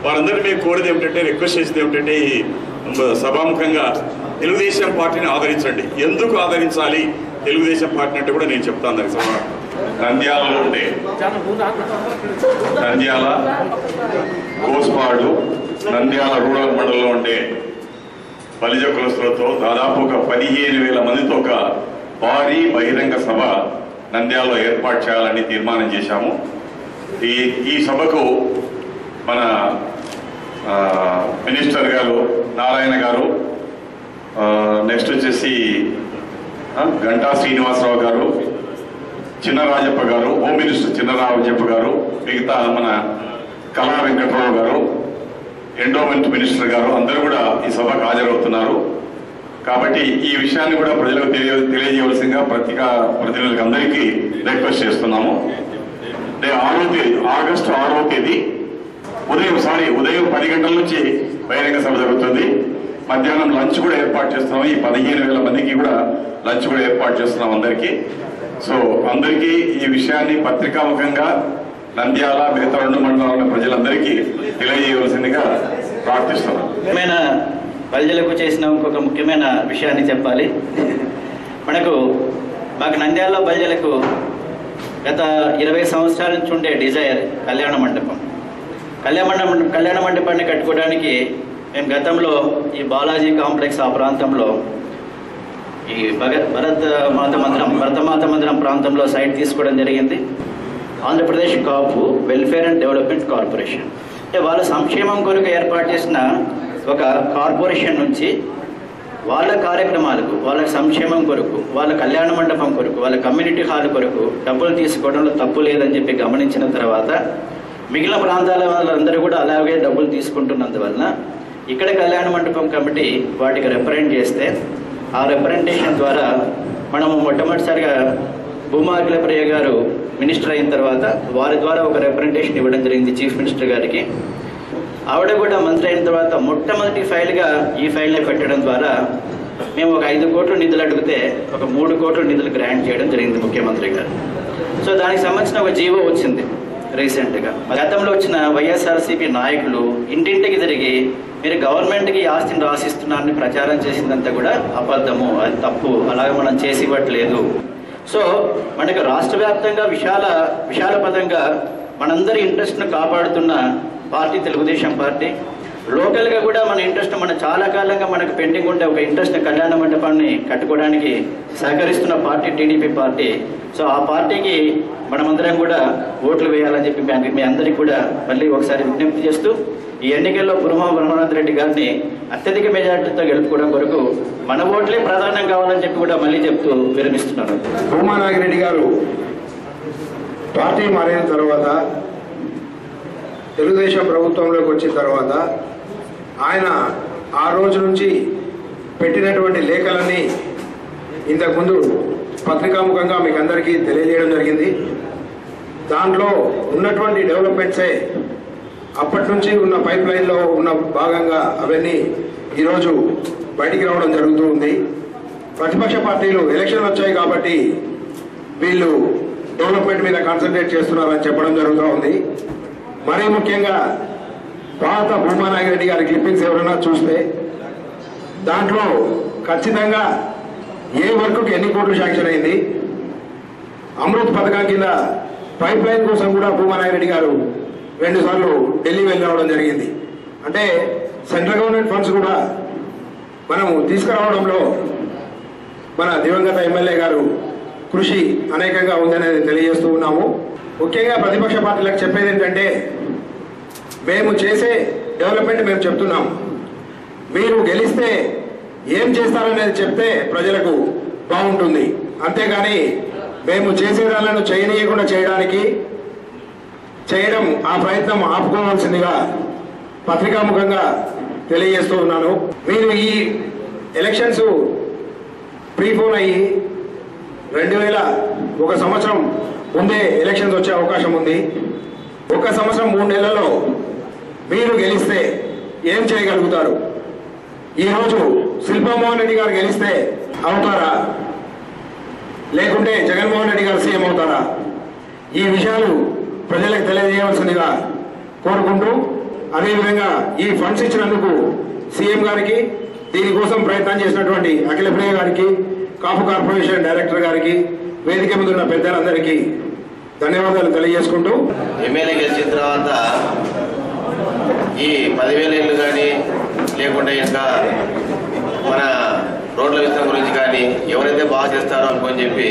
S11: వారందరినీ మేము కోరేది ఏమిటంటే, రిక్వెస్ట్ చేసేది ఏమిటంటే, ఈ సభాముఖంగా తెలుగుదేశం పార్టీని ఆదరించండి. ఎందుకు ఆదరించాలి తెలుగుదేశం పార్టీ అంటే కూడా నేను చెప్తాను. దానికి నంద్యాలలో ఉండే నంద్యాల, కోస్పాడు, నంద్యాల రూరల్ మండలంలో ఉండే బలిజ కులస్తులతో దాదాపు ఒక 15,000 మందితో ఒక భారీ బహిరంగ సభ నంద్యాలలో ఏర్పాటు చేయాలని తీర్మానం చేశాము. ఈ సభకు మన మినిస్టర్ గారు నారాయణ గారు, నెక్స్ట్ వచ్చేసి గంటా శ్రీనివాసరావు గారు, చిన్నరాజప్ప గారు, హోమ్ మినిస్టర్ చిన్నరాజప్ప గారు, మిగతా మన కళా వెంకటరావు గారు, ఎండోమెంట్ మినిస్టర్ గారు అందరూ కూడా ఈ సభకు హాజరవుతున్నారు. కాబట్టి ఈ విషయాన్ని కూడా ప్రజలకు తెలియజేయవలసిందిగా పత్రికా ప్రతినిధులకు అందరికీ రిక్వెస్ట్ చేస్తున్నాము. ఆగస్టు 6వ తేదీ ఉదయం 10 గంటల నుంచి బహిరంగ సభ జరుగుతుంది. మధ్యాహ్నం లంచ్ కూడా ఏర్పాటు చేస్తున్నాం. ఈ 15,000 మందికి కూడా లంచ్ కూడా ఏర్పాటు చేస్తున్నాం అందరికీ. సో అందరికీ ఈ విషయాన్ని పత్రికాముఖంగా నంద్యాల, మిగతా 2 మండలాల ప్రజలందరికీ తెలియజేయవలసిందిగా ప్రార్థిస్తున్నాం.
S12: ముఖ్యమైన ప్రజలకు చేసిన ఇంకొక ముఖ్యమైన విషయాన్ని చెప్పాలి. మాకు నంద్యాల ప్రజలకు గత 20 సంవత్సరాల నుంచి ఉండే డిజైర్ కళ్యాణ మండపం. కళ్యాణ మండపాన్ని కట్టుకోవడానికి మేము గతంలో ఈ బాలాజీ కాంప్లెక్స్ ఆ ప్రాంతంలో ఈ భరతమాత మందిరం ప్రాంతంలో సైట్ తీసుకోవడం జరిగింది. ఆంధ్రప్రదేశ్ కాపు వెల్ఫేర్ అండ్ డెవలప్మెంట్ కార్పొరేషన్ అంటే వాళ్ళ సంక్షేమం కొరకు ఏర్పాటు చేసిన ఒక కార్పొరేషన్ నుంచి వాళ్ళ కార్యక్రమాలకు, వాళ్ళ సంక్షేమం కొరకు, వాళ్ళ కళ్యాణ మండపం కొరకు, వాళ్ళ కమ్యూనిటీ హాల్ కొరకు డబ్బులు తీసుకోవడంలో తప్పు లేదని చెప్పి గమనించిన తర్వాత మిగిలిన ప్రాంతాల వాళ్ళందరూ కూడా అలాగే డబ్బులు తీసుకుంటున్నందువలన ఇక్కడ కళ్యాణ మండపం కమిటీ వాటికి రిప్రజెంట్ చేస్తే ఆ రిప్రజెంటేషన్ ద్వారా మనము మొట్టమొదటిసారిగా భూమా అఖిలప్రియ గారు మినిస్టర్ అయిన తర్వాత వారి ద్వారా ఒక రిప్రజెంటేషన్ ఇవ్వడం జరిగింది చీఫ్ మినిస్టర్ గారికి. ఆవిడ కూడా మంత్రి అయిన తర్వాత మొట్టమొదటి ఫైల్గా ఈ ఫైల్ని పెట్టడం ద్వారా మేము ఒక 5 కోట్ల నిధులు అడిగితే ఒక 3 కోట్ల నిధులు గ్రాంట్ చేయడం జరిగింది ముఖ్యమంత్రి గారు. సో దానికి సంబంధించిన ఒక జీవో వచ్చింది రీసెంట్గా. గతంలో వచ్చిన వైఎస్ఆర్సీపీ నాయకులు ఇంటింటికి తిరిగి మీరు గవర్నమెంట్కి ఆస్తిని రాసిస్తున్నారని ప్రచారం చేసిందంతా కూడా అబద్ధము, అది తప్పు, అలాగే మనం చేసి ఇవ్వట్లేదు. సో మనకు రాష్ట్ర వ్యాప్తంగా విశాలపదంగా మనందరి ఇంట్రెస్ట్ను కాపాడుతున్న పార్టీ తెలుగుదేశం పార్టీ. లోకల్గా కూడా మన ఇంట్రెస్ట్, చాలా కాలంగా మనకు పెండింగ్ ఉండే ఒక ఇంట్రెస్ట్ కళ్యాణ మండపాన్ని కట్టుకోవడానికి సహకరిస్తున్న పార్టీ టీడీపీ పార్టీ. సో ఆ పార్టీకి మనమందరం కూడా ఓట్లు వేయాలని చెప్పి మీ అందరికీ కూడా మళ్ళీ ఒకసారి విజ్ఞప్తి చేస్తూ ఈ ఎన్నికల్లో భూమా బ్రహ్మానంద రెడ్డి గారిని అత్యధిక మెజార్టీతో గెలుపుకోవడం కొరకు మన ఓట్లే ప్రధానం కావాలని చెప్పి కూడా మళ్ళీ చెప్తూ విరమిస్తున్నారు.
S13: భూమా నాగిరెడ్డి గారు పార్టీ మారిన తర్వాత, తెలుగుదేశం ప్రభుత్వంలోకి వచ్చిన తర్వాత ఆయన ఆ రోజు నుంచి పెట్టినటువంటి లేఖలన్నీ ఇంతకుముందు పత్రికాముఖంగా మీకు అందరికీ తెలియజేయడం జరిగింది. దాంట్లో ఉన్నటువంటి డెవలప్మెంట్సే అప్పటి నుంచి ఉన్న పైప్ లైన్లో ఉన్న భాగంగా అవన్నీ ఈరోజు బయటికి రావడం జరుగుతూ ఉంది. ప్రతిపక్ష పార్టీలు ఎలక్షన్లు వచ్చాయి కాబట్టి వీళ్ళు డెవలప్మెంట్ మీద కాన్సన్ట్రేట్ చేస్తున్నారని చెప్పడం జరుగుతూ ఉంది. మరీ ముఖ్యంగా పాత భూమా నాగిరెడ్డి గారి క్లిప్పింగ్స్ ఎవరైనా చూస్తే దాంట్లో ఖచ్చితంగా ఏ వర్క్కి ఎన్ని కోట్లు శాంక్షన్ అయింది, అమృత్ పథకం కింద పైప్ లైన్ కోసం కూడా భూమానాగిరెడ్డి గారు 2 సార్లు ఢిల్లీ వెళ్ళి రావడం జరిగింది. అంటే సెంట్రల్ గవర్నమెంట్ ఫండ్స్ కూడా మనం తీసుకురావడంలో మన దివంగత ఎమ్మెల్యే గారు కృషి అనేకంగా ఉందనేది తెలియజేస్తూ ఉన్నాము. ముఖ్యంగా ప్రతిపక్ష పార్టీలకు చెప్పేది ఏంటంటే, మేము చేసే డెవలప్మెంట్ మేము చెప్తున్నాం, మీరు గెలిస్తే ఏం చేస్తారనేది చెప్తే ప్రజలకు బాగుంటుంది. అంతేగాని మేము చేసేదాలను చేయనీయకుండా చేయడం ఆ ప్రయత్నం ఆపుకోవాల్సిందిగా పత్రికాముఖంగా తెలియజేస్తూ ఉన్నాను. మీరు ఈ ఎలక్షన్స్ ప్రీపోన్ అయ్యి 2001 సంవత్సరం ముందే ఎలక్షన్స్ వచ్చే అవకాశం ఉంది. 1 సంవత్సరం 3 నెలల్లో మీరు గెలిస్తే ఏం చేయగలుగుతారు? ఈరోజు శిల్పామోహన్ రెడ్డి గారు గెలిస్తే అవుతారా, లేకుంటే జగన్మోహన్ రెడ్డి గారు సీఎం అవుతారా? ఈ విషయాలు ప్రజలకు తెలియజేయవలసిందిగా కోరుకుంటూ, అదేవిధంగా ఈ ఫండ్స్ ఇచ్చినందుకు సీఎం గారికి, దీనికోసం ప్రయత్నం చేసినటువంటి అఖిలప్రియ గారికి, కాపు కార్పొరేషన్ డైరెక్టర్ గారికి, వేదిక మీద ఉన్న పెద్దలందరికీ ధన్యవాదాలు తెలియజేసుకుంటూ,
S14: ఎమ్మెల్యే గెలిచిన తర్వాత ఈ 10,000 ఇళ్ళు కానీ, లేకుంటే ఇంకా మన రోడ్ల విస్తరణ గురించి కానీ ఎవరైతే బాగా చేస్తారో అనుకొని చెప్పి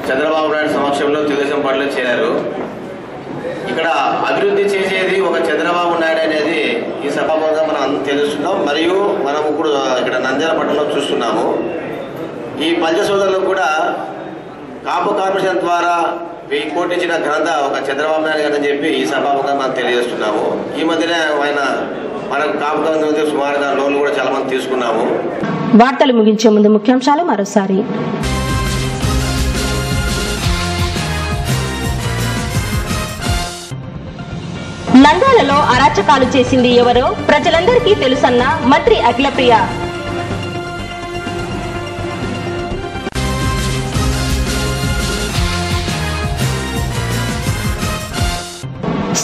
S14: చంద్రబాబు నాయుడు సమక్షంలో తెలుగుదేశం పార్టీలో చేరారు. ఇక్కడ అభివృద్ధి చేసేది ఒక చంద్రబాబు నాయుడు అనేది ఈ సభాముఖంగా మనం తెలుస్తున్నాం. మరియు మనం ఇప్పుడు ఇక్కడ నంద్యాల పట్టణంలో చూస్తున్నాము. ఈ పంచ సోదరులకు కూడా కాపు కార్పొరేషన్ ద్వారా 1000 కోట్లు ఇచ్చిన ఘనత ఒక చంద్రబాబు నాయుడు గారు అని చెప్పి ఈ సభాముఖంగా మనం తెలియజేస్తున్నాము. ఈ మధ్యనే ఆయన మనకు కాపు కార్పొరేషన్ సుమారుగా లోన్లు కూడా చాలా మంది తీసుకున్నాము.
S1: వార్తలు ముగించే ముందు ముఖ్యాంశాలు మరోసారి. నంద్యాలలో అరాచకాలు చేసింది ఎవరో ప్రజలందరికీ తెలుసన్న మంత్రి అఖిలప్రియ.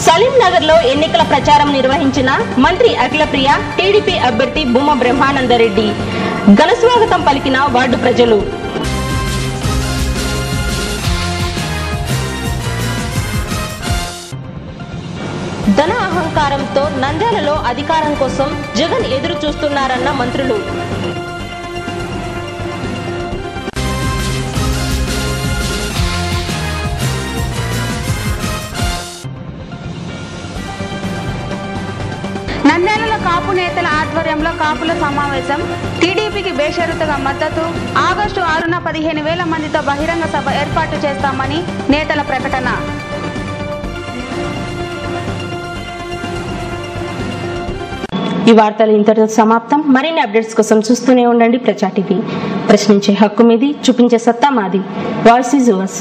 S1: సలీం నగర్ లో ఎన్నికల ప్రచారం నిర్వహించిన మంత్రి అఖిలప్రియ, టీడీపీ అభ్యర్థి భూమా బ్రహ్మానందరెడ్డి ఘనస్వాగతం పలికిన వార్డు ప్రజలు. ధన అహంకారంతో నంద్యాలలో అధికారం కోసం జగన్ ఎదురు చూస్తున్నారన్న మంత్రులు.
S2: నంద్యాలలో కాపు నేతల ఆధ్వర్యంలో కాపుల సమావేశం, టీడీపీకి బేషరతుగా మద్దతు. ఆగస్టు 6న 15,000 మందితో బహిరంగ సభ ఏర్పాటు చేస్తామని నేతల ప్రకటన.
S1: ఈ వార్తలు ఇంతటితో సమాప్తం. మరిన్ని అప్డేట్స్ కోసం చూస్తూనే ఉండండి ప్రజా టీవీ. ప్రశ్నించే హక్కు మీది, చూపించే సత్తా మాది. Voice is yours.